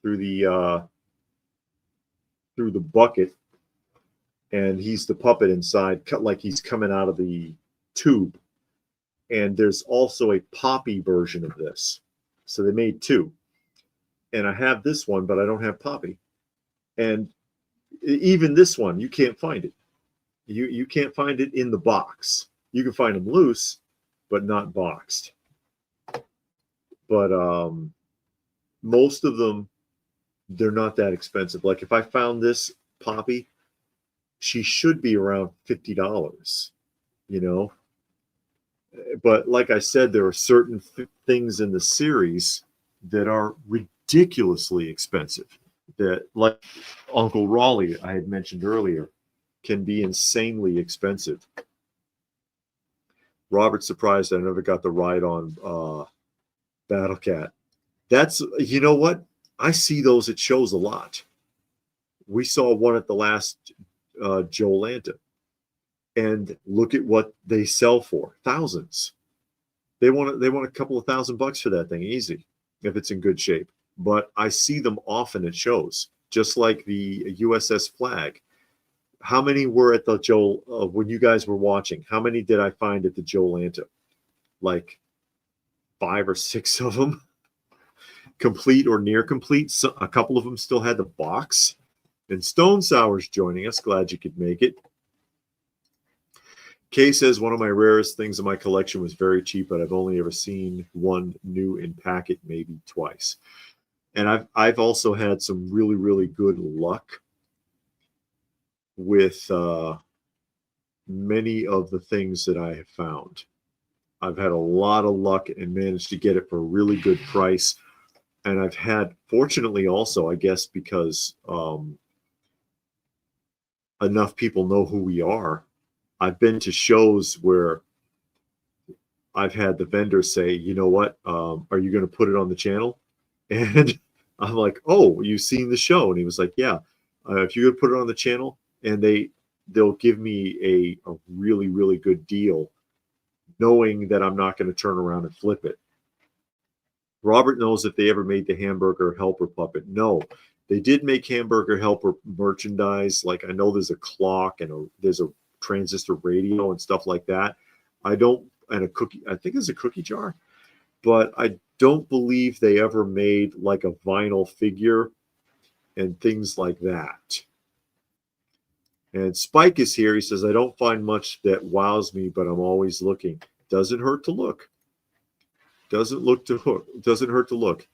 the through the bucket, and he's the puppet inside, cut like he's coming out of the tube. And there's also a Poppy version of this. So they made two. And I have this one, but I don't have Poppy. And even this one, you can't find it. You can't find it in the box. You can find them loose, but not boxed. But most of them, they're not that expensive. Like if I found this Poppy, she should be around $50, you know. But like I said, there are certain things in the series that are ridiculously expensive. That, like Uncle Raleigh, I had mentioned earlier, can be insanely expensive. Robert's surprised I never got the ride on Battle Cat. That's, you know what? I see those at shows a lot. We saw one at the last Joelanta. And look at what they sell for. Thousands. They want a couple of $1,000 for that thing, easy, if it's in good shape. But I see them often at shows, just like the USS Flag. How many were at the when you guys were watching? How many did I find at the Joelanta? Like 5 or 6 of them, complete or near complete. So a couple of them still had the box. And Stone Sour's joining us. Glad you could make it. Kay says, one of my rarest things in my collection was very cheap, but I've only ever seen one new in packet, maybe twice. And I've also had some really, really good luck with many of the things that I have found. I've had a lot of luck and managed to get it for a really good price. And I've had, fortunately also, I guess, because enough people know who we are, I've been to shows where I've had the vendor say, you know what, are you going to put it on the channel? And I'm like, oh, you've seen the show? And he was like, yeah, if you're going to put it on the channel, and they'll give me a really, really good deal, knowing that I'm not going to turn around and flip it. Robert knows if they ever made the Hamburger Helper puppet. No, they did make Hamburger Helper merchandise. Like I know there's a clock and there's a transistor radio and stuff like that. And a cookie, I think it's a cookie jar, but I don't believe they ever made like a vinyl figure and things like that. And Spike is here. He says, I don't find much that wows me, but I'm always looking. Doesn't hurt to look. Doesn't hurt to look.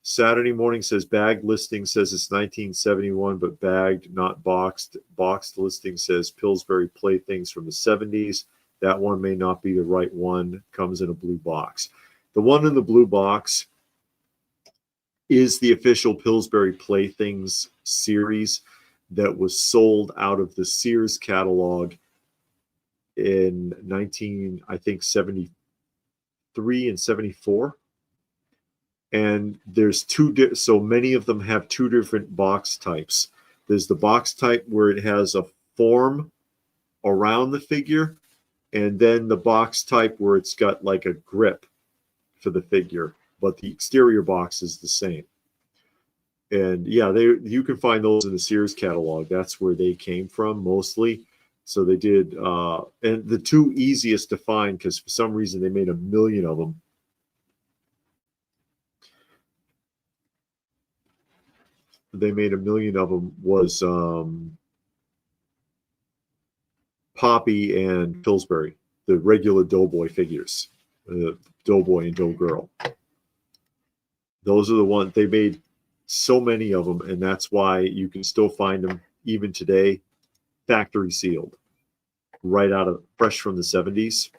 Saturday Morning says bagged listing says it's 1971, but bagged, not boxed. Boxed listing says Pillsbury Playthings from the 70s. That one may not be the right one. Comes in a blue box. The one in the blue box is the official Pillsbury Playthings series that was sold out of the Sears catalog in 73 and 74. And there's so many of them have two different box types. There's the box type where it has a form around the figure, and then the box type where it's got like a grip for the figure, but the exterior box is the same. And yeah, you can find those in the Sears catalog. That's where they came from mostly. So they did, and the two easiest to find, because for some reason they made 1 million of them. They made 1 million of them was Poppy and Pillsbury, the regular Doughboy figures, Doughboy and Doughgirl. Those are the ones they made. So many of them, and that's why you can still find them even today, factory sealed, right out of fresh from the 70s.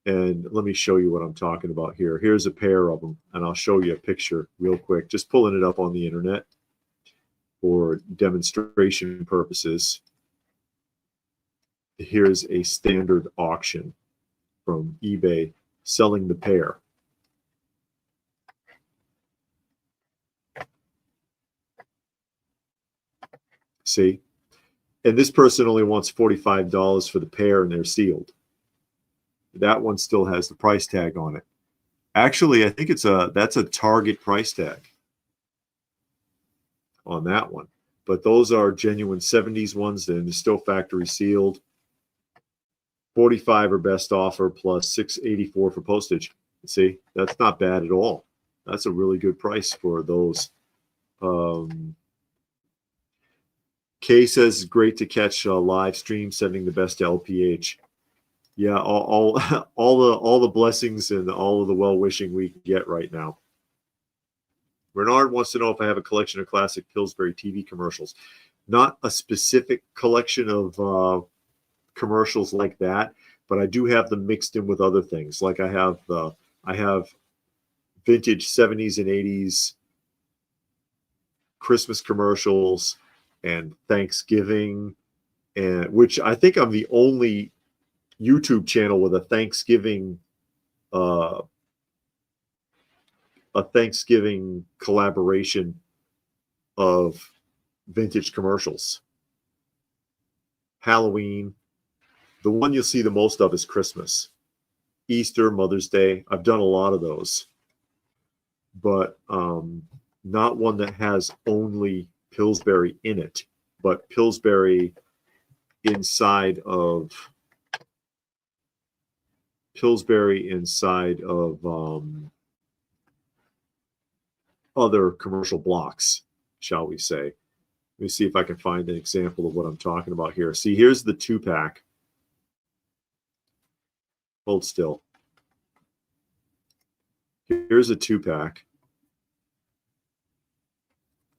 And let me show you what I'm talking about here. Here's a pair of them, and I'll show you a picture real quick, just pulling it up on the internet for demonstration purposes. Here's a standard auction from eBay selling the pair. See? And this person only wants $45 for the pair, and they're sealed. That one still has the price tag on it. Actually, I think that's a Target price tag on that one. But those are genuine 70s ones, and they're still factory sealed. 45 or best offer plus 684 for postage. See, that's not bad at all. That's a really good price for those. Kay says great to catch a live stream, sending the best to LPH. Yeah, all the blessings and all of the well wishing we can get right now. Bernard wants to know if I have a collection of classic Pillsbury TV commercials. Not a specific collection of commercials like that, but I do have them mixed in with other things. Like I have vintage 70s and 80s Christmas commercials and Thanksgiving, and which I think I'm the only YouTube channel with a Thanksgiving collaboration of vintage commercials. Halloween. The one you'll see the most of is Christmas. Easter, Mother's Day. I've done a lot of those. But not one that has only Pillsbury in it, but Pillsbury inside of other commercial blocks, shall we say. Let me see if I can find an example of what I'm talking about here. See, here's the 2-pack. Hold still. Here's a 2-pack.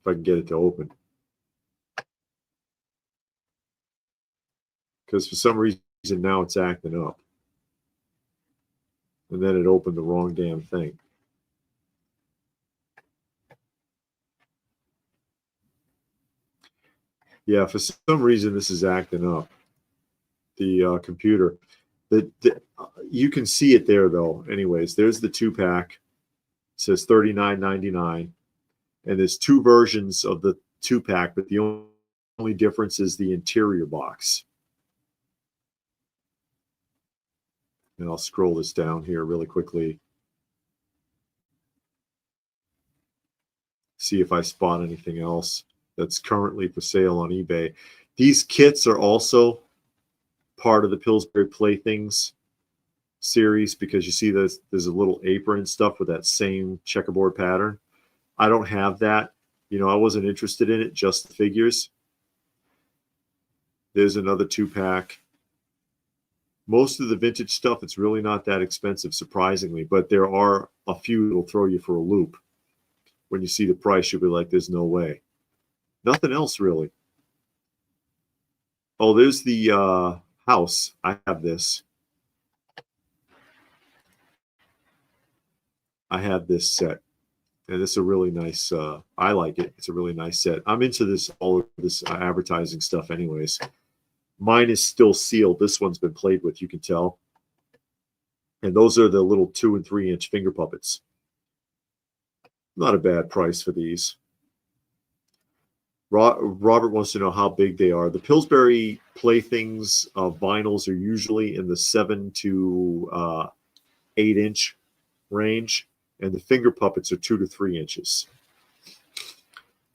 If I can get it to open. Because for some reason now it's acting up. And then it opened the wrong damn thing. Yeah, for some reason this is acting up. The computer. You can see it there though. Anyways, there's the 2-pack. It says $39.99, and there's 2 versions of the 2-pack, but the only difference is the interior box. And I'll scroll this down here really quickly. See if I spot anything else that's currently for sale on eBay. These kits are also part of the Pillsbury Playthings series, because you see there's a little apron and stuff with that same checkerboard pattern. I don't have that. You know, I wasn't interested in it, just the figures. There's another 2-pack. Most of the vintage stuff, it's really not that expensive, surprisingly, but there are a few that'll throw you for a loop. When you see the price, you'll be like, there's no way. Nothing else, really. Oh, there's the house. I have this. I have this set. And it's a really nice, I like it. It's a really nice set. I'm into this, all of this advertising stuff anyways. Mine is still sealed. This one's been played with, you can tell. And those are the little 2- and 3-inch finger puppets. Not a bad price for these. Robert wants to know how big they are. The Pillsbury Playthings vinyls are usually in the 7 to 8-inch range, and the finger puppets are 2 to 3 inches.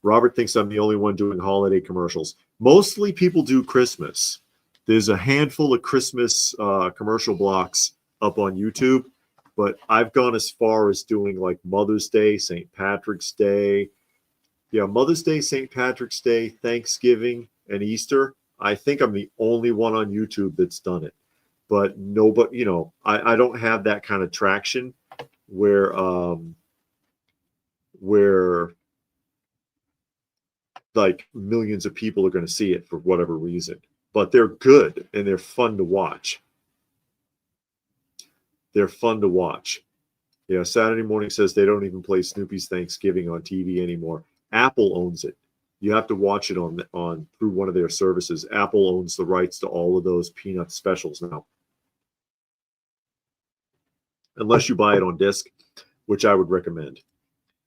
Robert thinks I'm the only one doing holiday commercials. Mostly people do Christmas. There's a handful of Christmas commercial blocks up on YouTube, but I've gone as far as doing like Mother's Day, St. Patrick's Day. Yeah, Mother's Day, St. Patrick's Day, Thanksgiving, and Easter. I think I'm the only one on YouTube that's done it. But nobody, you know, I don't have that kind of traction where like millions of people are going to see it for whatever reason. But they're good and they're fun to watch. They're fun to watch. Yeah, Saturday Morning says they don't even play Snoopy's Thanksgiving on TV anymore. Apple owns it. You have to watch it on through one of their services. Apple owns the rights to all of those Peanut specials now. Unless you buy it on disc, which I would recommend.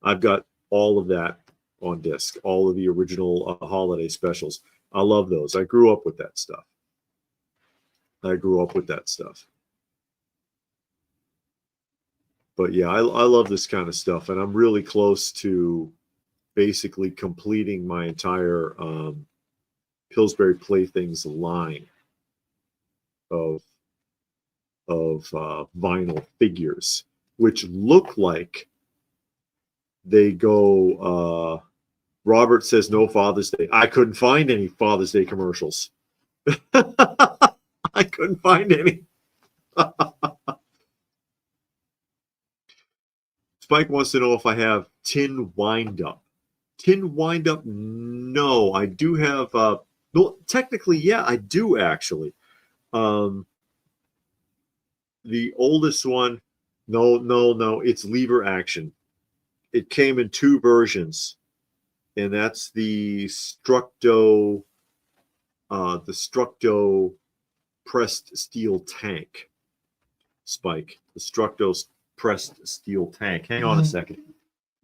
I've got all of that on disc, all of the original holiday specials. I love those. I grew up with that stuff. But yeah, I love this kind of stuff, and I'm really close to basically completing my entire Pillsbury Playthings line of vinyl figures, which look like they go. Robert says no Father's Day. I couldn't find any Father's Day commercials. I couldn't find any. Spike wants to know if I have tin wind-up. Tin wind-up? No, I do have. Well, technically, yeah, I do actually. The oldest one, no, it's lever action. It came in 2 versions, and that's the Structo pressed steel tank. Spike, the Structo pressed steel tank. Hang on a second,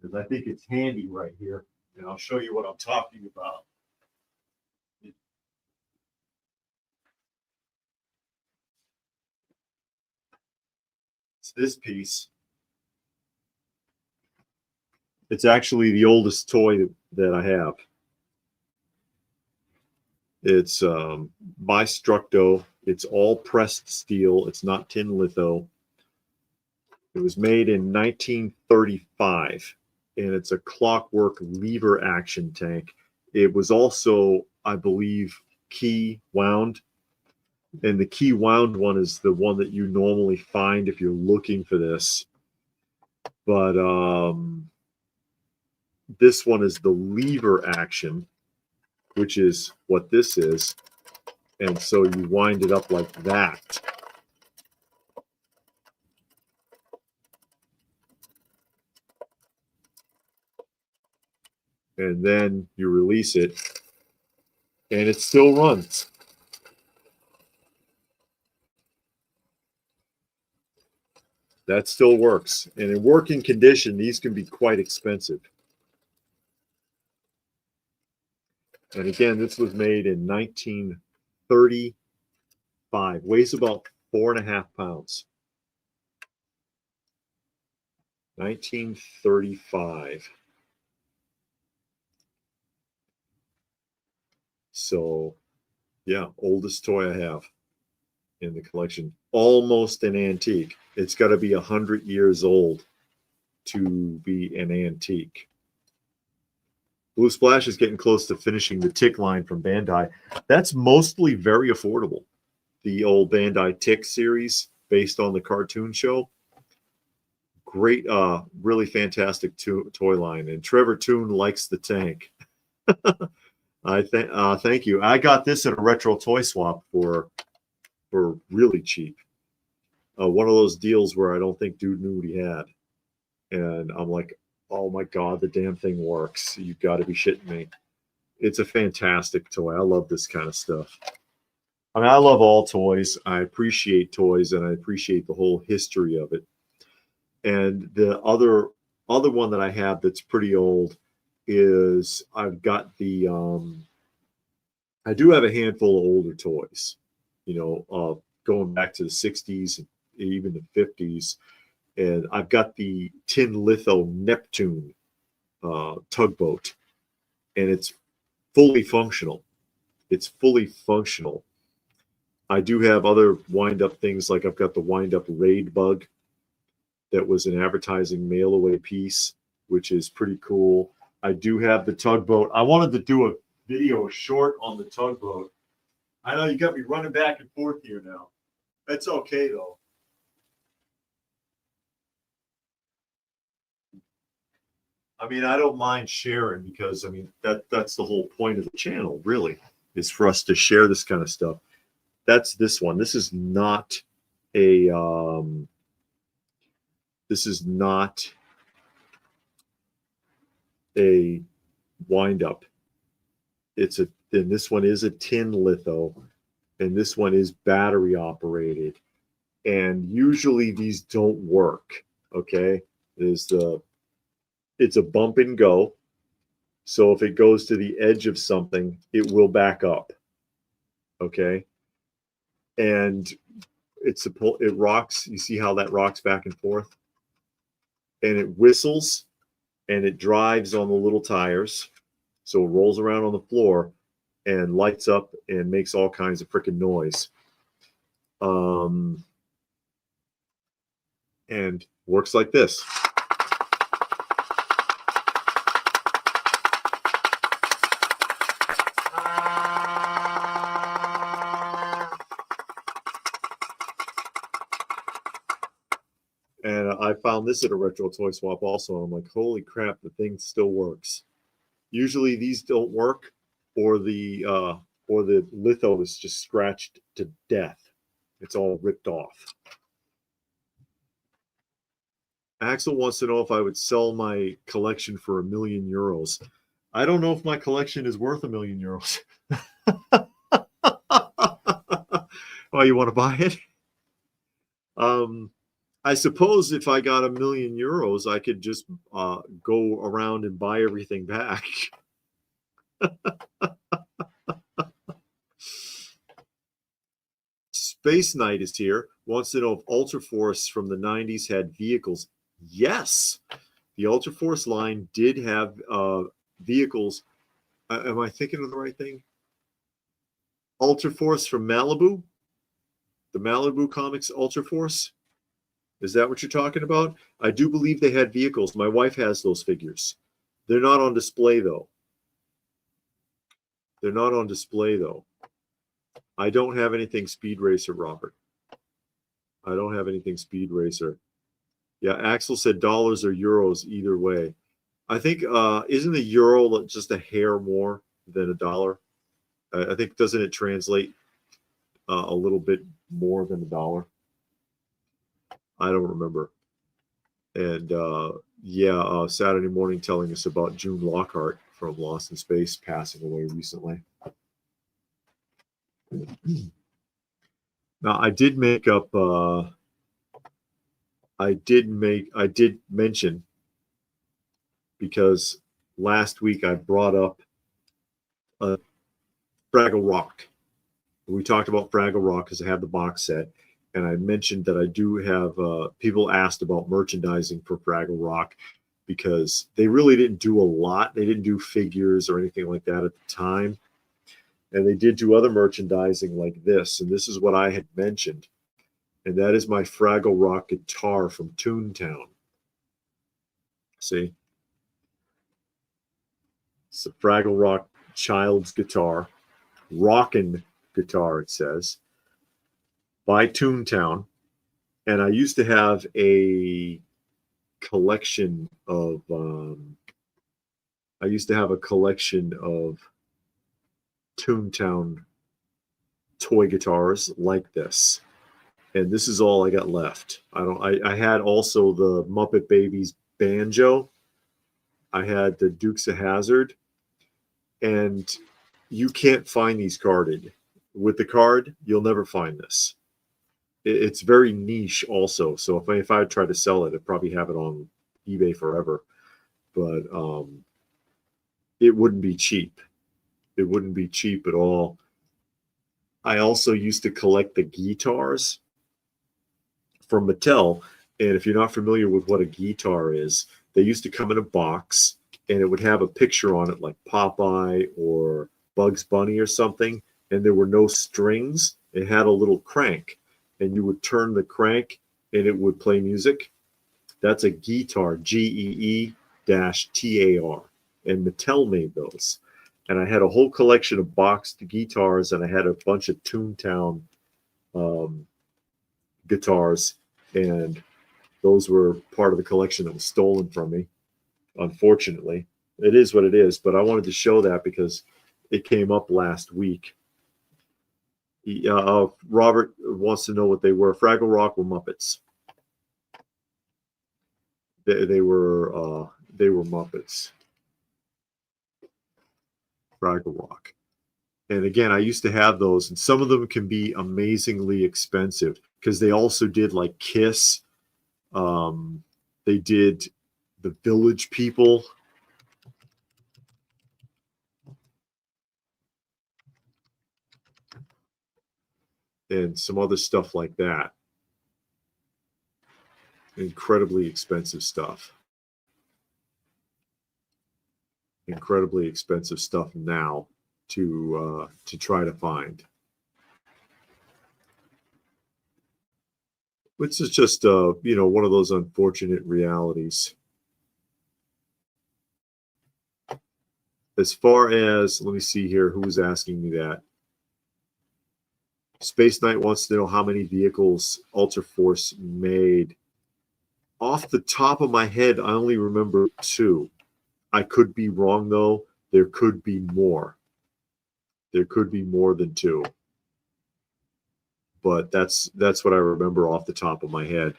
because I think it's handy right here, and I'll show you what I'm talking about. It's this piece. It's actually the oldest toy that I have. It's by Structo. It's all pressed steel. It's not tin litho. It was made in 1935, and it's a clockwork lever action tank. It was also, I believe, key wound. And the key wound one is the one that you normally find if you're looking for this. But this one is the lever action, which is what this is. And so you wind it up like that. And then you release it, and it still runs. That still works. And in working condition, these can be quite expensive. And again, this was made in 1935. Weighs about 4.5 pounds. 1935. So, yeah, oldest toy I have in the collection. Almost an antique. It's got to be 100 years old to be an antique. Blue Splash is getting close to finishing the Tick line from Bandai. That's mostly very affordable. The old Bandai Tick series based on the cartoon show. Great, really fantastic toy line. And Trevor Toon likes the tank. Thank you. I got this at a retro toy swap for really cheap. One of those deals where I don't think dude knew what he had. And I'm like, oh my God, the damn thing works. You've got to be shitting me. It's a fantastic toy. I love this kind of stuff. I mean, I love all toys. I appreciate toys, and I appreciate the whole history of it. And the other one that I have that's pretty old is I've got the I do have a handful of older toys, you know, going back to the 60s and even the 50s. And I've got the tin litho Neptune tugboat, and it's fully functional. It's fully functional. I do have other wind-up things, like I've got the wind-up Raid Bug that was an advertising mail-away piece, which is pretty cool. I do have the tugboat. I wanted to do a video short on the tugboat. I know you got me running back and forth here now. That's okay, though. I mean, I don't mind sharing, because, I mean, that's the whole point of the channel, really, is for us to share this kind of stuff. That's this one. This is not a wind up. And this one is a tin litho, and this one is battery operated. And usually these don't work. Okay, it's a bump and go. So if it goes to the edge of something, it will back up. Okay. And it rocks. You see how that rocks back and forth? And it whistles, and it drives on the little tires. So it rolls around on the floor and lights up and makes all kinds of freaking noise. And works like this. And I found this at a retro toy swap also. And I'm like, holy crap, the thing still works. Usually these don't work, or the litho is just scratched to death. It's all ripped off. Axel wants to know if I would sell my collection for €1 million. I don't know if my collection is worth €1 million. Oh, you want to buy it? I suppose if I got €1 million, I could just go around and buy everything back. Space Knight is here. Wants to know if Ultraforce from the 90s had vehicles. Yes, the Ultraforce line did have vehicles. Am I thinking of the right thing? Ultraforce from Malibu? The Malibu Comics Ultraforce? Is that what you're talking about? I do believe they had vehicles. My wife has those figures. They're not on display, though. They're not on display, though. I don't have anything Speed Racer, Robert. I don't have anything Speed Racer. Yeah, Axel said dollars or euros, either way. I think, isn't the euro just a hair more than a dollar? I think, doesn't it translate a little bit more than a dollar? I don't remember. And yeah, Saturday morning telling us about June Lockhart from Lost in Space passing away recently. Now, I did make up, I did mention, because last week I brought up Fraggle Rock. We talked about Fraggle Rock because I have the box set. And I mentioned that I do have, people asked about merchandising for Fraggle Rock because they really didn't do a lot. They didn't do figures or anything like that at the time. And they did do other merchandising like this. And this is what I had mentioned. And that is my Fraggle Rock guitar from Toontown. See? It's a Fraggle Rock child's guitar. Rockin' guitar, it says. By Toontown. And I used to have a collection of Toontown toy guitars like this. And this is all I got left. I had also the Muppet Babies banjo. I had the Dukes of Hazzard. And you can't find these carded. With the card, you'll never find this. It's very niche also. So if I try to sell it, I'd probably have it on eBay forever. But it wouldn't be cheap. It wouldn't be cheap at all. I also used to collect the guitars from Mattel. And if you're not familiar with what a guitar is, they used to come in a box and it would have a picture on it like Popeye or Bugs Bunny or something. And there were no strings. It had a little crank. And you would turn the crank and it would play music. That's a guitar, GEE-TAR. And Mattel made those. And I had a whole collection of boxed guitars, and I had a bunch of Toontown guitars. And those were part of the collection that was stolen from me, unfortunately. It is what it is, but I wanted to show that because it came up last week. Robert wants to know what they were. Fraggle Rock were Muppets. They were Muppets. Fraggle Rock. And again, I used to have those, and some of them can be amazingly expensive because they also did like Kiss. They did the Village People. And some other stuff like that. Incredibly expensive stuff. incredibly expensive stuff now to try to find. Which is just one of those unfortunate realities. As far as, let me see here, who was asking me that? Space Knight wants to know how many vehicles Ultra Force made. Off the top of my head, I only remember 2. I could be wrong, though. There could be more. There could be more than 2. But that's what I remember off the top of my head.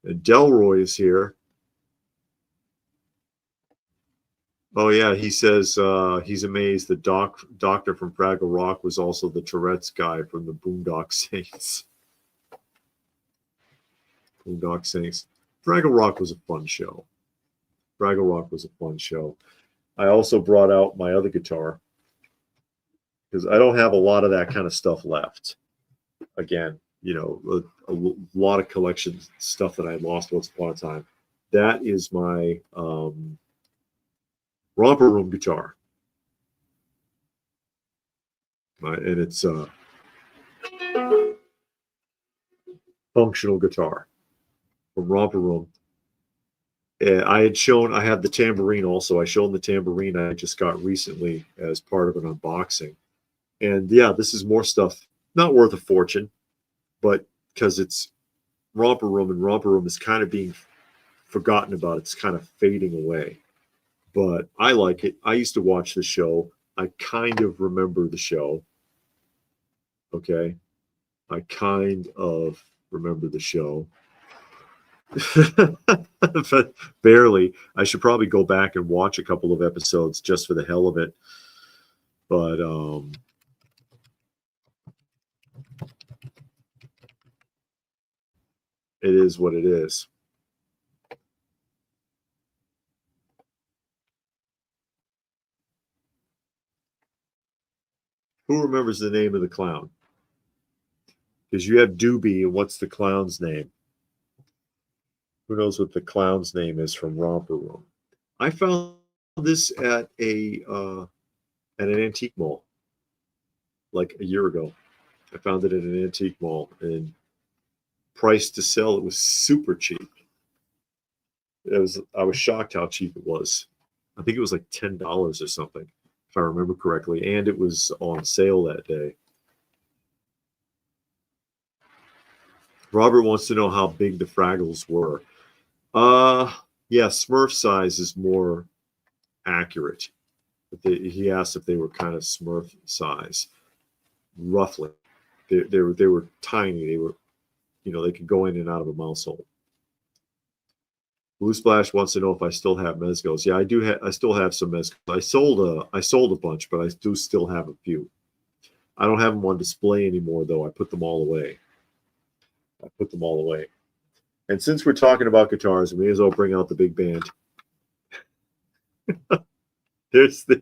And Delroy is here. Oh, yeah, he says he's amazed that Doctor from Fraggle Rock was also the Tourette's guy from the Boondock Saints. Boondock Saints. Fraggle Rock was a fun show. Fraggle Rock was a fun show. I also brought out my other guitar because I don't have a lot of that kind of stuff left. Again, a lot of collection stuff that I lost once upon a time. That is my Romper Room guitar. And it's a functional guitar from Romper Room. I have the tambourine also. I showed the tambourine I just got recently as part of an unboxing. And yeah, this is more stuff, not worth a fortune, but because it's Romper Room, and Romper Room is kind of being forgotten about. It's kind of fading away. But I like it. I used to watch the show. I kind of remember the show. Okay. I kind of remember the show. But barely. I should probably go back and watch a couple of episodes just for the hell of it. But it is what it is. Who remembers the name of the clown? Because you have Doobie, and what's the clown's name? Who knows what the clown's name is from Romper Room? I found this at an antique mall like a year ago. I found it at an antique mall, and price to sell, it was super cheap. I was shocked how cheap it was. I think it was like $10 or something, if I remember correctly, and it was on sale that day. Robert wants to know how big the Fraggles were. Yeah, Smurf size is more accurate. But he asked if they were kind of Smurf size, roughly. They were tiny. They were, they could go in and out of a mouse hole. Blue Splash wants to know if I still have mezcals. Yeah, I do. I still have some mezcals. I sold a bunch, but I do still have a few. I don't have them on display anymore, though. I put them all away. And since we're talking about guitars, we may as well bring out the big band. There's the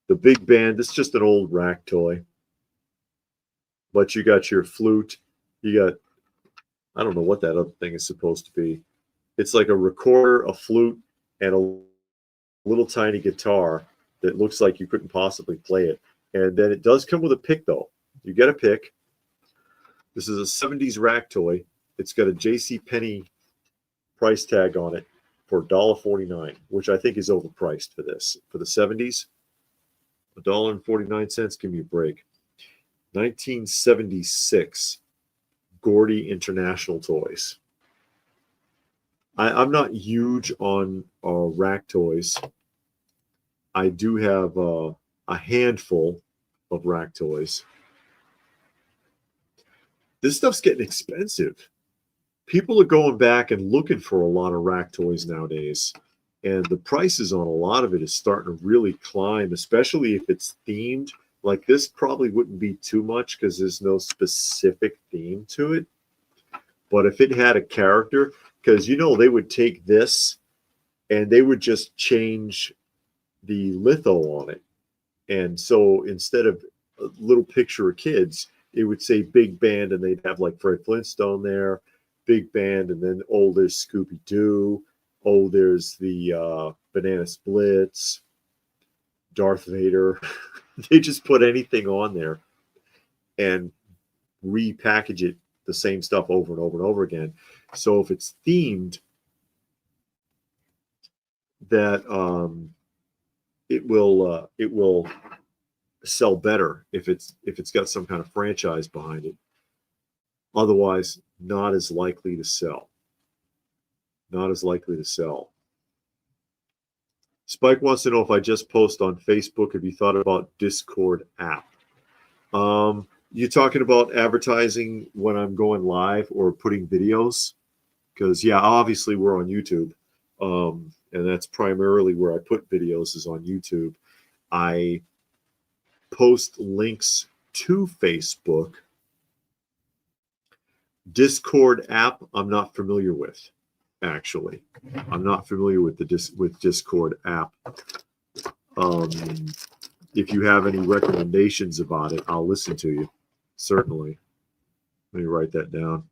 big band. It's just an old rack toy. But you got your flute. You got, I don't know what that other thing is supposed to be. It's like a recorder, a flute, and a little tiny guitar that looks like you couldn't possibly play it. And then it does come with a pick, though. You get a pick. This is a 70s rack toy. It's got a JCPenney price tag on it for $1.49, which I think is overpriced for this. For the 70s, $1.49. Give me a break. 1976 Gordy International Toys. I'm not huge on rack toys. I do have a handful of rack toys. This stuff's getting expensive. People are going back and looking for a lot of rack toys nowadays. And the prices on a lot of it is starting to really climb, especially if it's themed. Like this probably wouldn't be too much because there's no specific theme to it. But if it had a character, because they would take this and they would just change the litho on it. And so instead of a little picture of kids, it would say big band, and they'd have like Fred Flintstone there. big band, and then there's Scooby-Doo. There's the Banana Splits, Darth Vader. They just put anything on there and repackage it, the same stuff over and over and over again. So if it's themed, that it will sell better if it's got some kind of franchise behind it. Otherwise, not as likely to sell. Not as likely to sell. Spike wants to know if I just post on Facebook. Have you thought about Discord app? You talking about advertising when I'm going live or putting videos? Because yeah, obviously we're on YouTube, and that's primarily where I put videos, is on YouTube. I post links to Facebook. Discord app, I'm not familiar with. Actually, I'm not familiar with with Discord app. If you have any recommendations about it, I'll listen to you. Certainly. Let me write that down.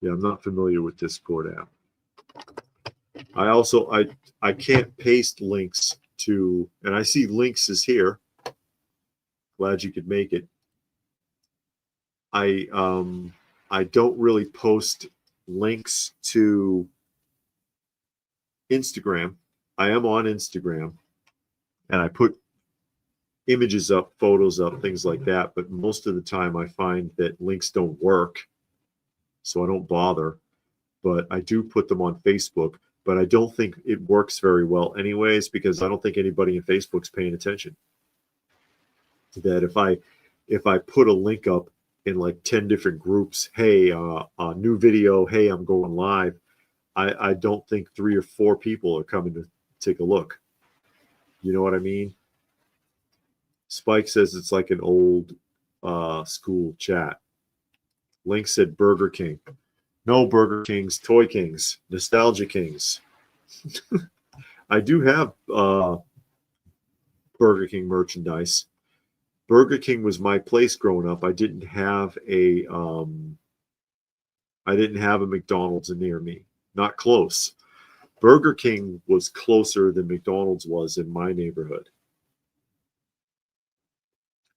Yeah, I'm not familiar with Discord app. I can't paste links to, and I see links is here. Glad you could make it. I don't really post links to Instagram. I am on Instagram, and I put images up, photos up, things like that. But most of the time I find that links don't work, so I don't bother. But I do put them on Facebook, but I don't think it works very well anyways, because I don't think anybody in Facebook's paying attention. That if I put a link up in like 10 different groups, hey, a new video, hey, I'm going live, I don't think 3 or 4 people are coming to take a look. You know what I mean? Spike says it's like an old school chat. Link said Burger King. No, Burger Kings, Toy Kings, Nostalgia Kings. I do have Burger King merchandise. Burger King was my place growing up. I didn't have a McDonald's near me. Not close. Burger King was closer than McDonald's was in my neighborhood.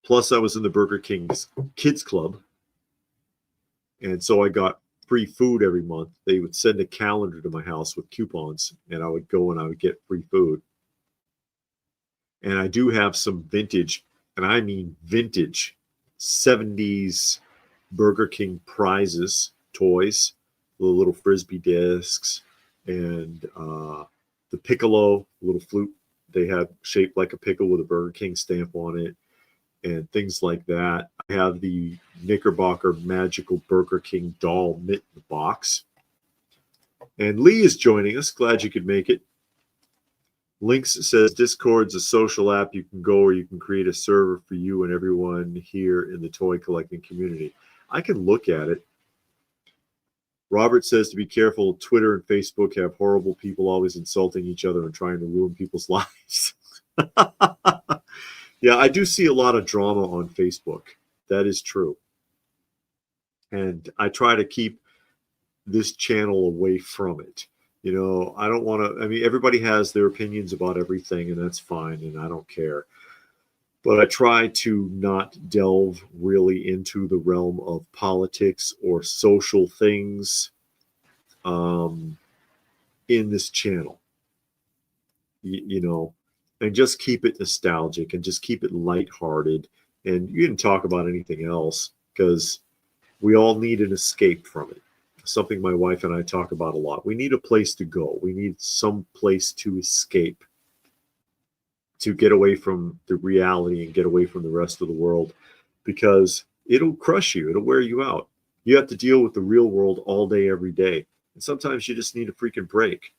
Plus, I was in the Burger King's Kids Club, and so I got free food every month. They would send a calendar to my house with coupons, and I would go and I would get free food. And I do have some vintage, and I mean vintage, 70s Burger King prizes, toys, the little Frisbee discs, and the piccolo, little flute they had shaped like a pickle with a Burger King stamp on it, and things like that. I have the Knickerbocker Magical Burger King doll mitten box. And Lee is joining us. Glad you could make it. Links says Discord's a social app. You can go, or you can create a server for you and everyone here in the toy collecting community. I can look at it. Robert says to be careful. Twitter and Facebook have horrible people always insulting each other and trying to ruin people's lives. Yeah, I do see a lot of drama on Facebook. That is true. And I try to keep this channel away from it. You know, I don't want to, I mean, everybody has their opinions about everything, and that's fine, and I don't care. But I try to not delve really into the realm of politics or social things in this channel. You know, and just keep it nostalgic and just keep it lighthearted. And you can talk about anything else, because we all need an escape from it. Something my wife and I talk about a lot. We need a place to go. We need some place to escape, to get away from the reality and get away from the rest of the world, because it'll crush you. It'll wear you out. You have to deal with the real world all day, every day. And sometimes you just need a freaking break.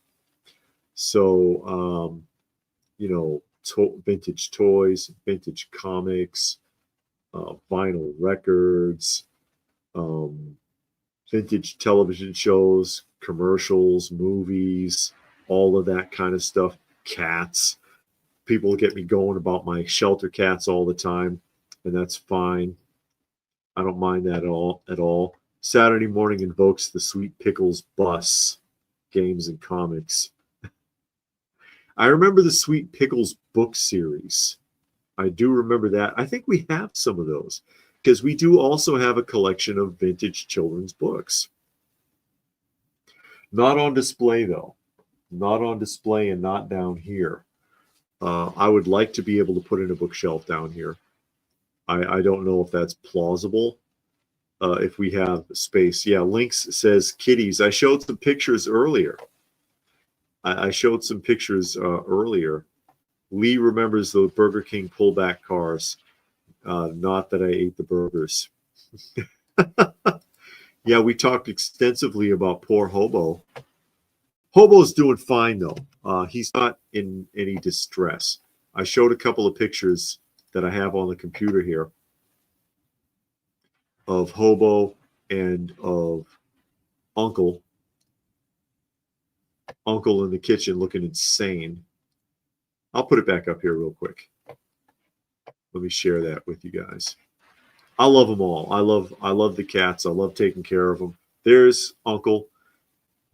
So, you know, vintage toys, vintage comics, vinyl records, vintage television shows, commercials, movies, all of that kind of stuff. Cats. People get me going about my shelter cats all the time, and that's fine. I don't mind that at all. Saturday morning invokes the Sweet Pickles bus, games and comics. I remember the Sweet Pickles book series. I do remember that. I think we have some of those because we do also have a collection of vintage children's books. Not on display, though. Not on display and not down here. I would like to be able to put in a bookshelf down here. I don't know if that's plausible. If we have space. Yeah, Lynx says kitties. I showed some pictures earlier. I showed some pictures earlier. Lee remembers the Burger King pullback cars. Not that I ate the burgers. Yeah, we talked extensively about poor Hobo. Hobo's doing fine, though. He's not in any distress. I showed a couple of pictures that I have on the computer here of Hobo and of Uncle. Uncle in the kitchen looking insane. I'll put it back up here real quick. Let me share that with you guys. I love them all. I love the cats. I love taking care of them. There's Uncle.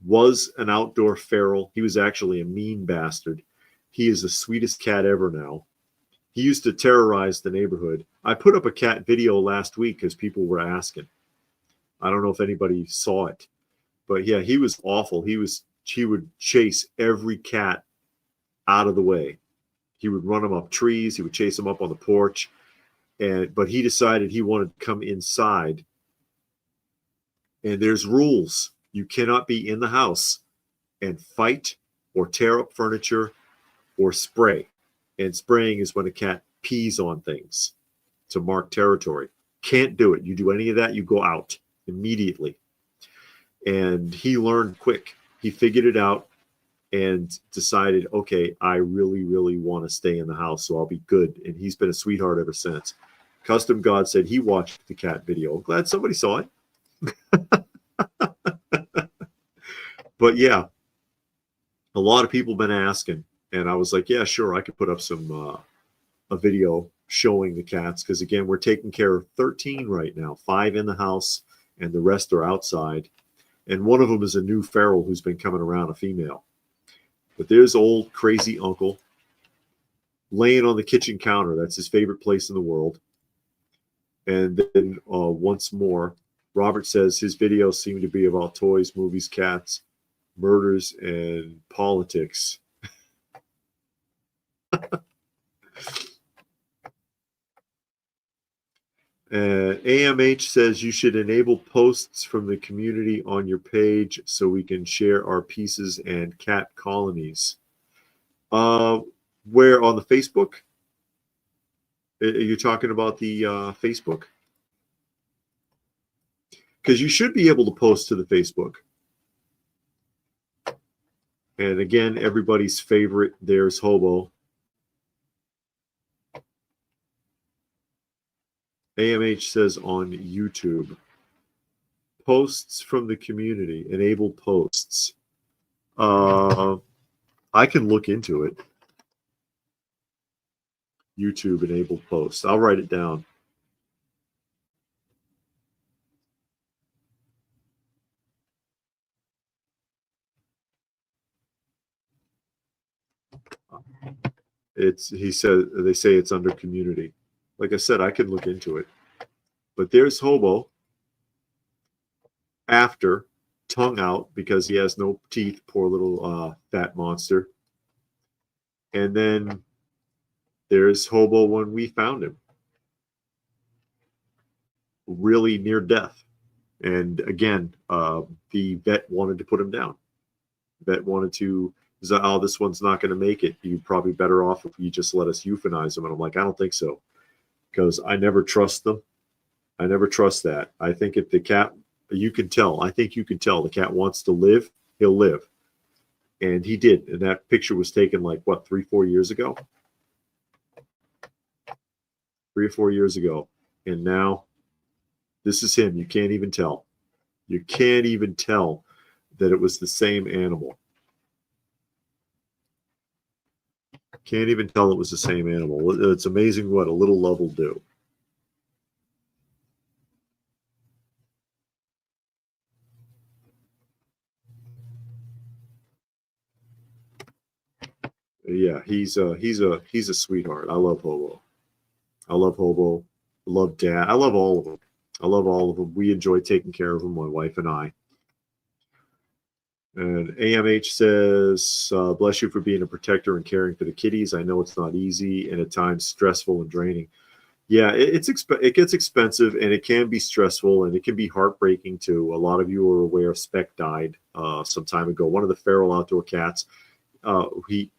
Was an outdoor feral. He was actually a mean bastard. He is the sweetest cat ever now. He used to terrorize the neighborhood. I put up a cat video last week because people were asking. I don't know if anybody saw it. But yeah, he was awful. He would chase every cat out of the way. He would run them up trees. He would chase them up on the porch. But he decided he wanted to come inside. And there's rules. You cannot be in the house and fight or tear up furniture or spray. And spraying is when a cat pees on things to mark territory. Can't do it. You do any of that, you go out immediately. And he learned quick. He figured it out and decided, okay, I really, really want to stay in the house, so I'll be good. And he's been a sweetheart ever since. Custom God said he watched the cat video. I'm glad somebody saw it. But yeah, a lot of people have been asking. And I was like, yeah, sure, I could put up a video showing the cats. Because again, we're taking care of 13 right now, 5 in the house, and the rest are outside. And one of them is a new feral who's been coming around, a female. But there's old crazy Uncle laying on the kitchen counter. That's his favorite place in the world. And then once more, Robert says his videos seem to be about toys, movies, cats, murders, and politics. AMH says you should enable posts from the community on your page so we can share our pieces and cat colonies. Where on the Facebook? Are you talking about the Facebook? Because you should be able to post to the Facebook. And again, everybody's favorite, there's Hobo. AMH says on YouTube, posts from the community, enable posts. I can look into it. YouTube enabled posts. I'll write it down. They say it's under community. Like I said, I can look into it. But there's Hobo after, tongue out because he has no teeth, poor little fat monster. And then there's Hobo when we found him. Really near death. And again, the vet wanted to put him down. The vet wanted to, oh, this one's not going to make it. You're probably better off if you just let us euthanize him. And I'm like, I don't think so. Because I never trust them. I never trust that. I think if the cat, you can tell. I think you can tell the cat wants to live, he'll live. And he did. And that picture was taken like, what, 3-4 years ago? 3 or 4 years ago. And now this is him. You can't even tell. You can't even tell that it was the same animal. Can't even tell it was the same animal. It's amazing what a little love will do. Yeah, he's a sweetheart. I love Hobo. I love Hobo. I love Dad. I love all of them. I love all of them. We enjoy taking care of them, my wife and I. And AMH says, bless you for being a protector and caring for the kitties. I know it's not easy and at times stressful and draining. Yeah, it gets expensive and it can be stressful and it can be heartbreaking too. A lot of you are aware Speck died some time ago. One of the feral outdoor cats. He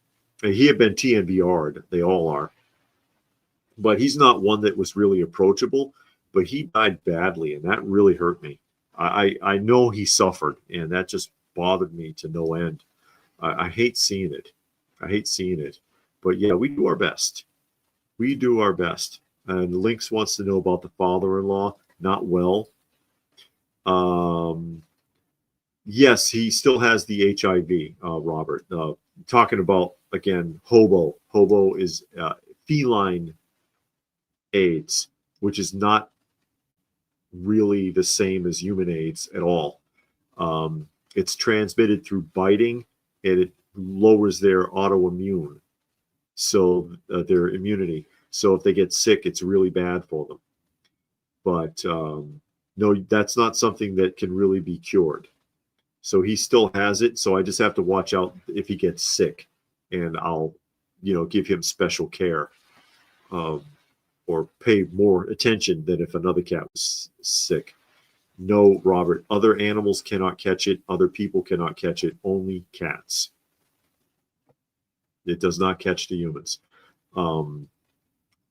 had been TNVR'd. They all are, but he's not one that was really approachable. But he died badly, and that really hurt me. I know he suffered, and that just bothered me to no end. I hate seeing it. I hate seeing it. But yeah, we do our best. We do our best. And Lynx wants to know about the father-in-law. Not well. Yes, he still has the HIV, Robert. Talking about, again, Hobo. Hobo is feline AIDS, which is not really the same as human AIDS at all. It's transmitted through biting, and it lowers their autoimmune, so their immunity. So if they get sick, it's really bad for them. But no, that's not something that can really be cured. So he still has it. So I just have to watch out if he gets sick, and I'll, give him special care, or pay more attention than if another cat was sick. No, Robert, other animals cannot catch it. Other people cannot catch it. Only cats. It does not catch the humans.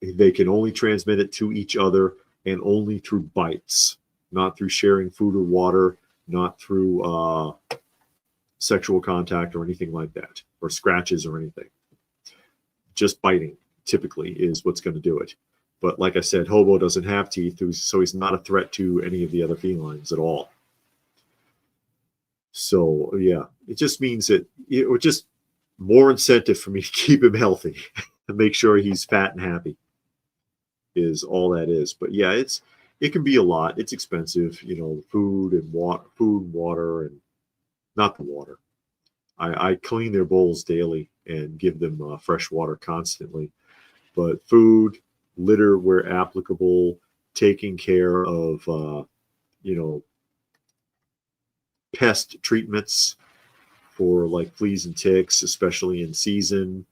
They can only transmit it to each other and only through bites, not through sharing food or water, not through sexual contact or anything like that, or scratches or anything. Just biting typically is what's going to do it. But like I said, Hobo doesn't have teeth, so he's not a threat to any of the other felines at all. So yeah, it just means that it was just more incentive for me to keep him healthy and make sure he's fat and happy is all that is. But yeah, it can be a lot. It's expensive, food and water, and not the water. I clean their bowls daily and give them fresh water constantly. But food, litter where applicable, taking care of, pest treatments for like fleas and ticks, especially in season.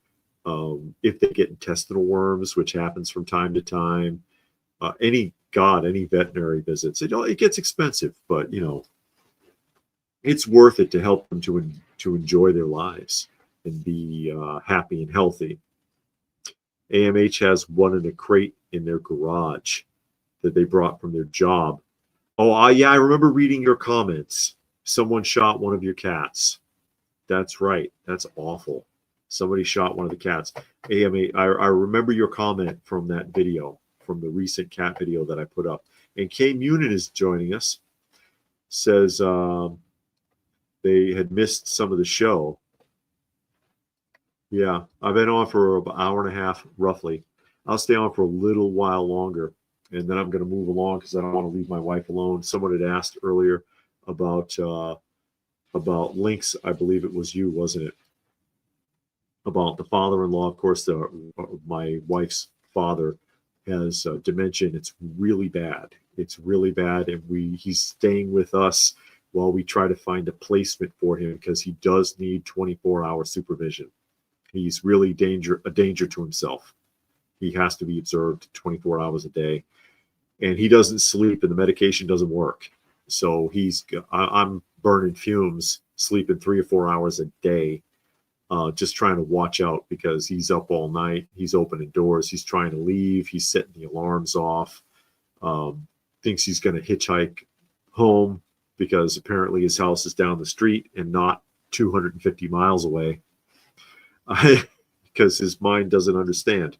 If they get intestinal worms, which happens from time to time, any veterinary visits, it gets expensive, but it's worth it to help them to enjoy their lives and be happy and healthy. AMH has one in a crate in their garage that they brought from their job. Oh, yeah, I remember reading your comments. Someone shot one of your cats. That's right. That's awful. Somebody shot one of the cats. AMH, I remember your comment from that video, from the recent cat video that I put up. And Kay Munin is joining us. Says they had missed some of the show. Yeah, I've been on for about an hour and a half, roughly. I'll stay on for a little while longer, and then I'm going to move along because I don't want to leave my wife alone. Someone had asked earlier about Lynx. I believe it was you, wasn't it? About the father-in-law. Of course, my wife's father has dementia. It's really bad. It's really bad, and he's staying with us while we try to find a placement for him because he does need 24-hour supervision. He's really a danger to himself. He has to be observed 24 hours a day, and he doesn't sleep, and the medication doesn't work. So I'm burning fumes, sleeping 3 or 4 hours a day, just trying to watch out because he's up all night. He's opening doors. He's trying to leave. He's setting the alarms off. Thinks he's going to hitchhike home because apparently his house is down the street and not 250 miles away. Because his mind doesn't understand.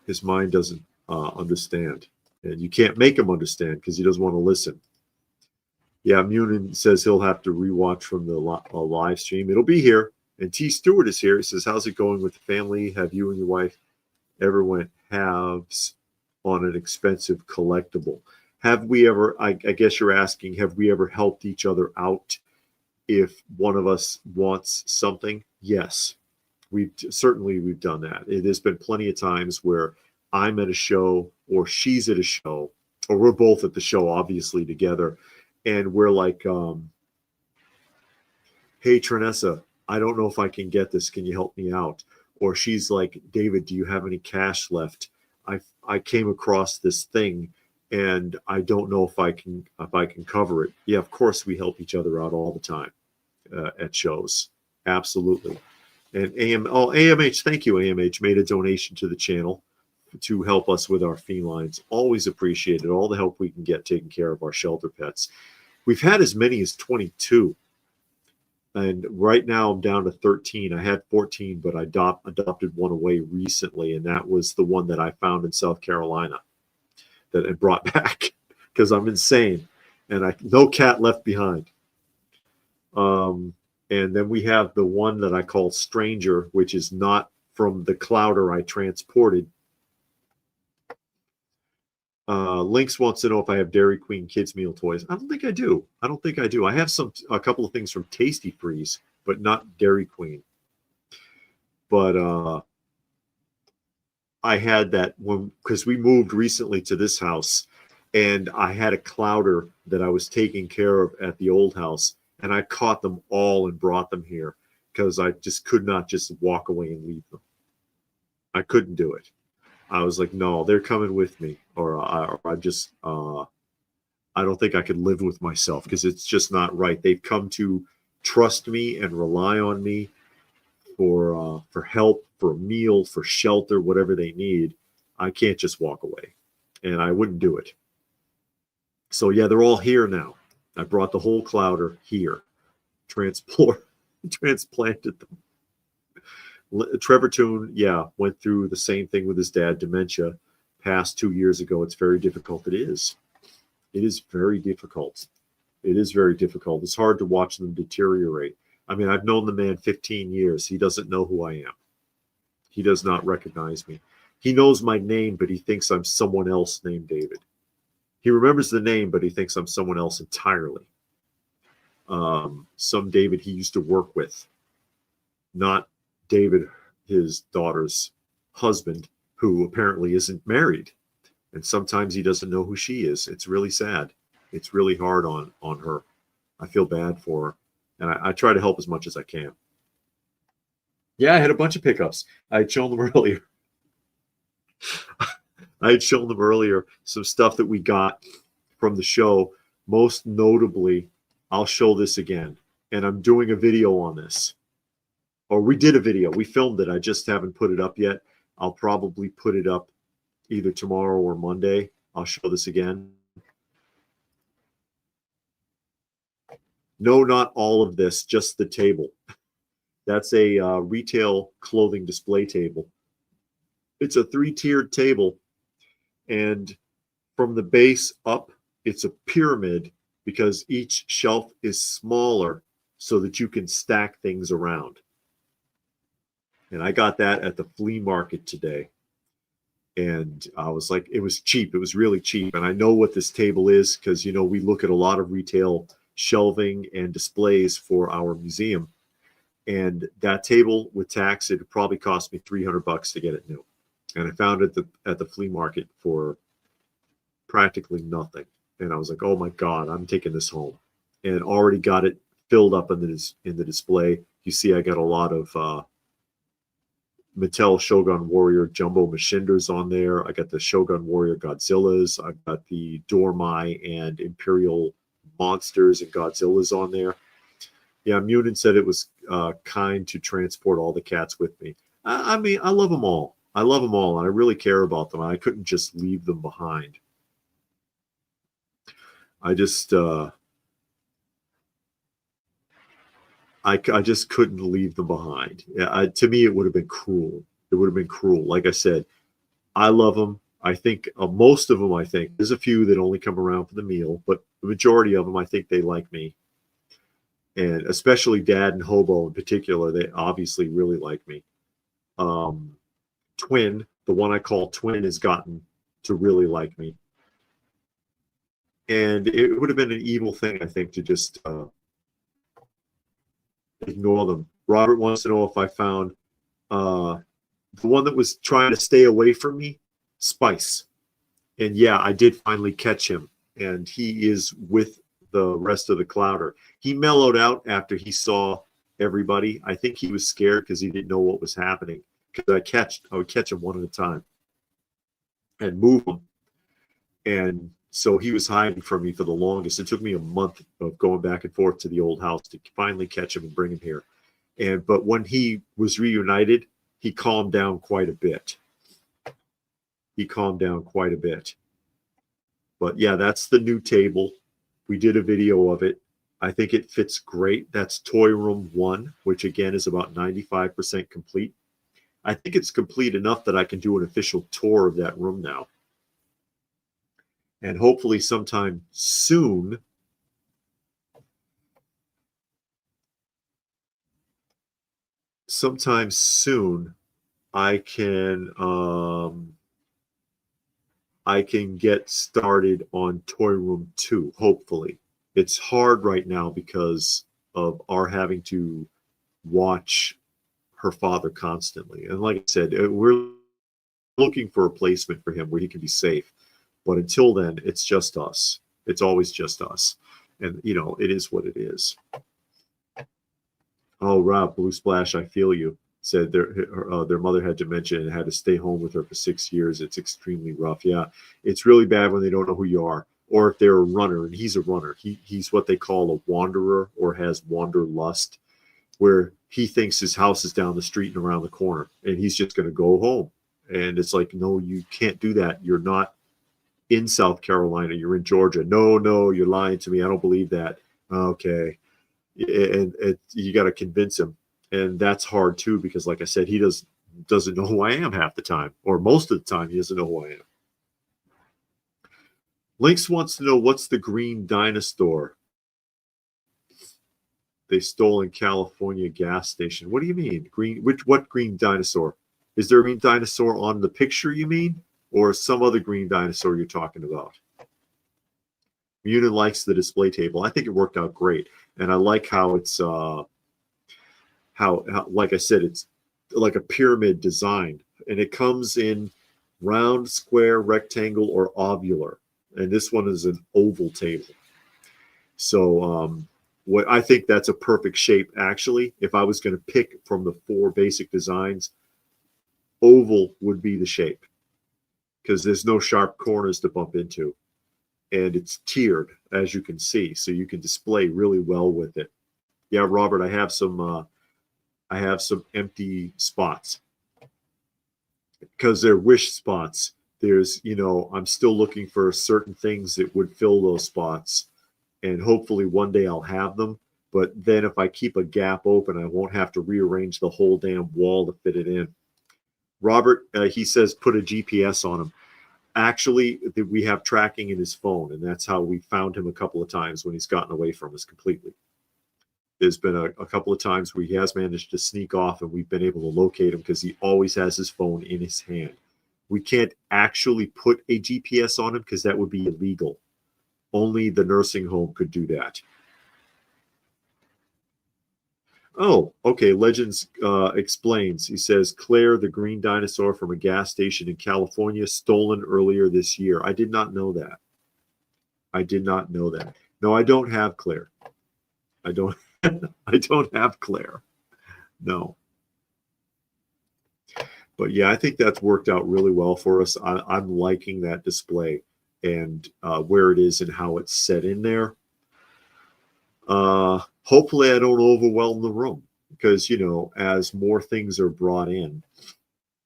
His mind doesn't understand. And you can't make him understand because he doesn't want to listen. Yeah, Munin says he'll have to rewatch from the live stream. It'll be here, And T. Stewart is here. He says, how's it going with the family? Have you and your wife ever went halves on an expensive collectible? Have we ever, I guess you're asking, have we ever helped each other out if one of us wants something? Yes, we've done that. It has been plenty of times where I'm at a show or she's at a show, or we're both at the show, obviously, together. And we're like, hey, Trinessa, I don't know if I can get this. Can you help me out? Or she's like, David, do you have any cash left? I came across this thing and I don't know if I can cover it. Yeah, of course we help each other out all the time at shows. Absolutely. And AMH, thank you, AMH, made a donation to the channel to help us with our felines. Always appreciated all the help we can get taking care of our shelter pets. We've had as many as 22. And right now I'm down to 13. I had 14, but I adopted one away recently, and that was the one that I found in South Carolina that I brought back because I'm insane, and no cat left behind. And then we have the one that I call Stranger, which is not from the clouder I transported. Lynx wants to know if I have Dairy Queen kids meal toys. I don't think I do. I have a couple of things from Tasty Freeze, but not Dairy Queen. But I had that one because we moved recently to this house, and I had a clouder that I was taking care of at the old house, and I caught them all and brought them here because I just could not just walk away and leave them. I couldn't do it. I was like, no, they're coming with me, or I don't think I could live with myself because it's just not right. They've come to trust me and rely on me for help, for a meal, for shelter, whatever they need. I can't just walk away, and I wouldn't do it. So yeah, they're all here now. I brought the whole clouder here, transplanted them. Trevor Toon, yeah, went through the same thing with his dad, dementia, passed 2 years ago. It's very difficult. It is very difficult. It is very difficult. It's hard to watch them deteriorate. I mean, I've known the man 15 years. He doesn't know who I am. He does not recognize me. He knows my name, but he thinks I'm someone else named David. He remembers the name, but he thinks I'm someone else entirely. Some David he used to work with, not David, his daughter's husband, who apparently isn't married. And sometimes he doesn't know who she is. It's really sad. It's really hard on her. I feel bad for her. And I try to help as much as I can. Yeah, I had a bunch of pickups. I had shown them earlier. Some stuff that we got from the show. Most notably, I'll show this again. And I'm doing a video on this. Or we did a video. We filmed it. I just haven't put it up yet. I'll probably put it up either tomorrow or Monday. I'll show this again. No, not all of this, just the table. That's a retail clothing display table. It's a 3-tiered table. And from the base up, it's a pyramid because each shelf is smaller so that you can stack things around. And I got that at the flea market today. And I was like, it was cheap. It was really cheap. And I know what this table is because, you know, we look at a lot of retail shelving and displays for our museum. And that table with tax, it probably cost me $300 to get it new. And I found it at the flea market for practically nothing. And I was like, oh my God, I'm taking this home. And already got it filled up in the display. You see, I got a lot of Mattel Shogun Warrior Jumbo Machinders on there. I got the Shogun Warrior Godzillas. I've got the Dormai and Imperial Monsters and Godzillas on there. Yeah, Munin said it was kind to transport all the cats with me. I mean, I love them all. I love them all, and I really care about them. I couldn't just leave them behind. I just I just couldn't leave them behind. To me, it would have been cruel. It would have been cruel. Like I said, I love them. I think most of them, I think, there's a few that only come around for the meal, but the majority of them, I think they like me. and especially Dad and Hobo in particular, they obviously really like me. Twin, the one I call Twin, has gotten to really like me. And it would have been an evil thing, I think, to just ignore them. Robert wants to know if I found the one that was trying to stay away from me, Spice. And yeah, I did finally catch him, and he is with the rest of the clouder. He mellowed out after he saw everybody. I think he was scared because he didn't know what was happening. Because I would catch him one at a time and move him. And so he was hiding from me for the longest. It took me a month of going back and forth to the old house to finally catch him and bring him here. But when he was reunited, he calmed down quite a bit. But yeah, that's the new table. We did a video of it. I think it fits great. That's Toy Room 1, which again is about 95% complete. I think it's complete enough that I can do an official tour of that room now. And hopefully sometime soon, I can get started on Toy Room 2, hopefully. It's hard right now because of our having to watch her father constantly. And like I said, we're looking for a placement for him where he can be safe. But until then, it's just us. It's always just us. And, you know, it is what it is. Oh, Rob, Blue Splash, I feel you. Said their mother had dementia and had to stay home with her for 6 years. It's extremely rough. Yeah, it's really bad when they don't know who you are, or if they're a runner, and he's a runner. He's what they call a wanderer or has wanderlust, where he thinks his house is down the street and around the corner, and he's just going to go home. And it's like, no, you can't do that. You're not in South Carolina. You're in Georgia. No, you're lying to me. I don't believe that. Okay. And you got to convince him. And that's hard too, because like I said, he doesn't know who I am half the time, or most of the time he doesn't know who I am. Lynx wants to know, what's the green dinosaur they stole in California gas station? What do you mean? What green dinosaur? Is there a green dinosaur on the picture you mean? Or some other green dinosaur you're talking about? Munin likes the display table. I think it worked out great. And I like how it's how, like I said, it's like a pyramid design, and it comes in round, square, rectangle, or ovular. And this one is an oval table. So what I think that's a perfect shape, actually. If I was going to pick from the 4 basic designs, oval would be the shape, because there's no sharp corners to bump into. And it's tiered, as you can see, so you can display really well with it. Yeah, Robert, I have some empty spots because they're wish spots. There's, you know, I'm still looking for certain things that would fill those spots, and hopefully one day I'll have them. But then if I keep a gap open, I won't have to rearrange the whole damn wall to fit it in. Robert, he says, put a GPS on him. Actually, we have tracking in his phone, and that's how we found him a couple of times when he's gotten away from us completely. There's been a couple of times where he has managed to sneak off, and we've been able to locate him because he always has his phone in his hand. We can't actually put a GPS on him because that would be illegal. Only the nursing home could do that. Oh, okay. Legends explains. He says, Claire, the green dinosaur from a gas station in California, stolen earlier this year. I did not know that. No, I don't have Claire. I don't have Claire. No. But yeah, I think that's worked out really well for us. I'm liking that display and where it is and how it's set in there. Hopefully I don't overwhelm the room, because, you know, as more things are brought in,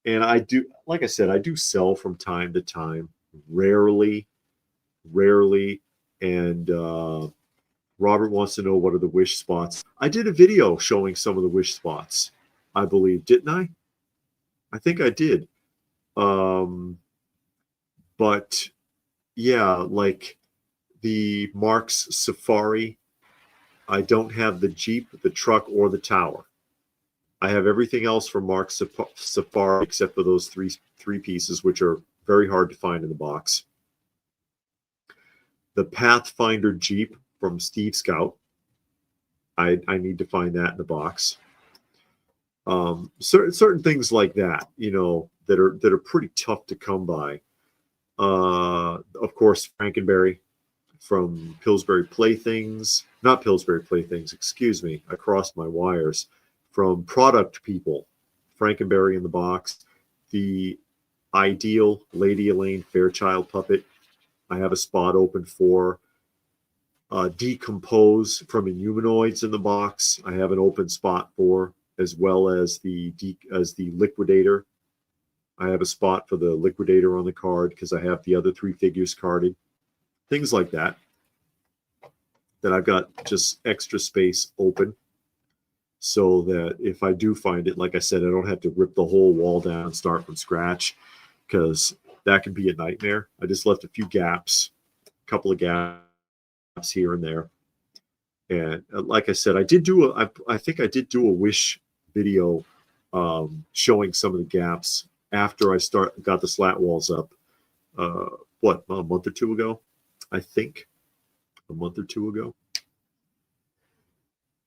and I do, like I said, I do sell from time to time, rarely. And Robert wants to know, what are the wish spots? I did a video showing some of the wish spots, I believe, didn't I? I think I did. But yeah, like the Mark's Safari, I don't have the Jeep, the truck, or the tower. I have everything else from Mark Safari except for those three pieces, which are very hard to find in the box. The Pathfinder Jeep from Steve Scout. I need to find that in the box. Certain things like that, you know, that are pretty tough to come by. Of course, Frankenberry from Pillsbury Playthings, not Pillsbury Playthings, excuse me, I crossed my wires. From Product People, Frankenberry in the box, the Ideal Lady Elaine Fairchild puppet. I have a spot open for. Decompose from Inhumanoids in the box. I have an open spot for, as well as the Liquidator. I have a spot for the Liquidator on the card because I have the other three figures carded. Things like that. That I've got just extra space open, so that if I do find it, like I said, I don't have to rip the whole wall down and start from scratch, because that can be a nightmare. I just left a few gaps, a couple of gaps here and there. And like I said, I think I did do a wish video showing some of the gaps after I got the slat walls up. A month or two ago? I think a month or two ago.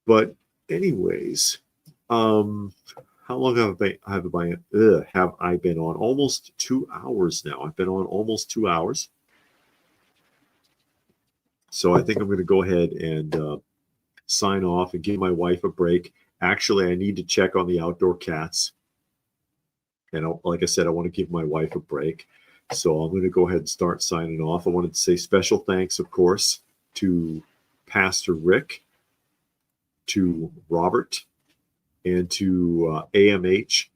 But anyways, how long have I been on? Almost 2 hours now. I've been on almost 2 hours. So I think I'm going to go ahead and sign off and give my wife a break. Actually, I need to check on the outdoor cats. And like I said, I want to give my wife a break. So I'm going to go ahead and start signing off. I wanted to say special thanks, of course, to Pastor Rick, to Robert, and to AMH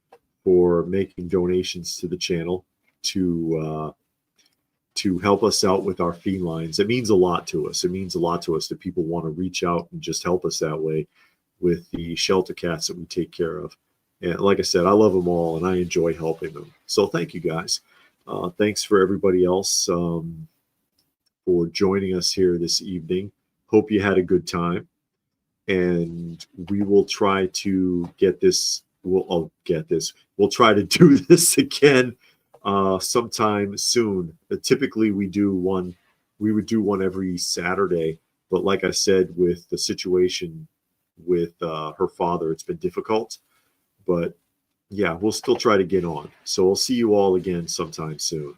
for making donations to the channel to help us out with our felines. It means a lot to us. It means a lot to us that people want to reach out and just help us that way with the shelter cats that we take care of. And like I said, I love them all and I enjoy helping them. So thank you guys. Thanks for everybody else for joining us here this evening. Hope you had a good time. And we will try to get this. We'll try to do this again sometime soon. Typically, we would do one every Saturday. But like I said, with the situation with her father, it's been difficult. But yeah, we'll still try to get on. So I'll see you all again sometime soon.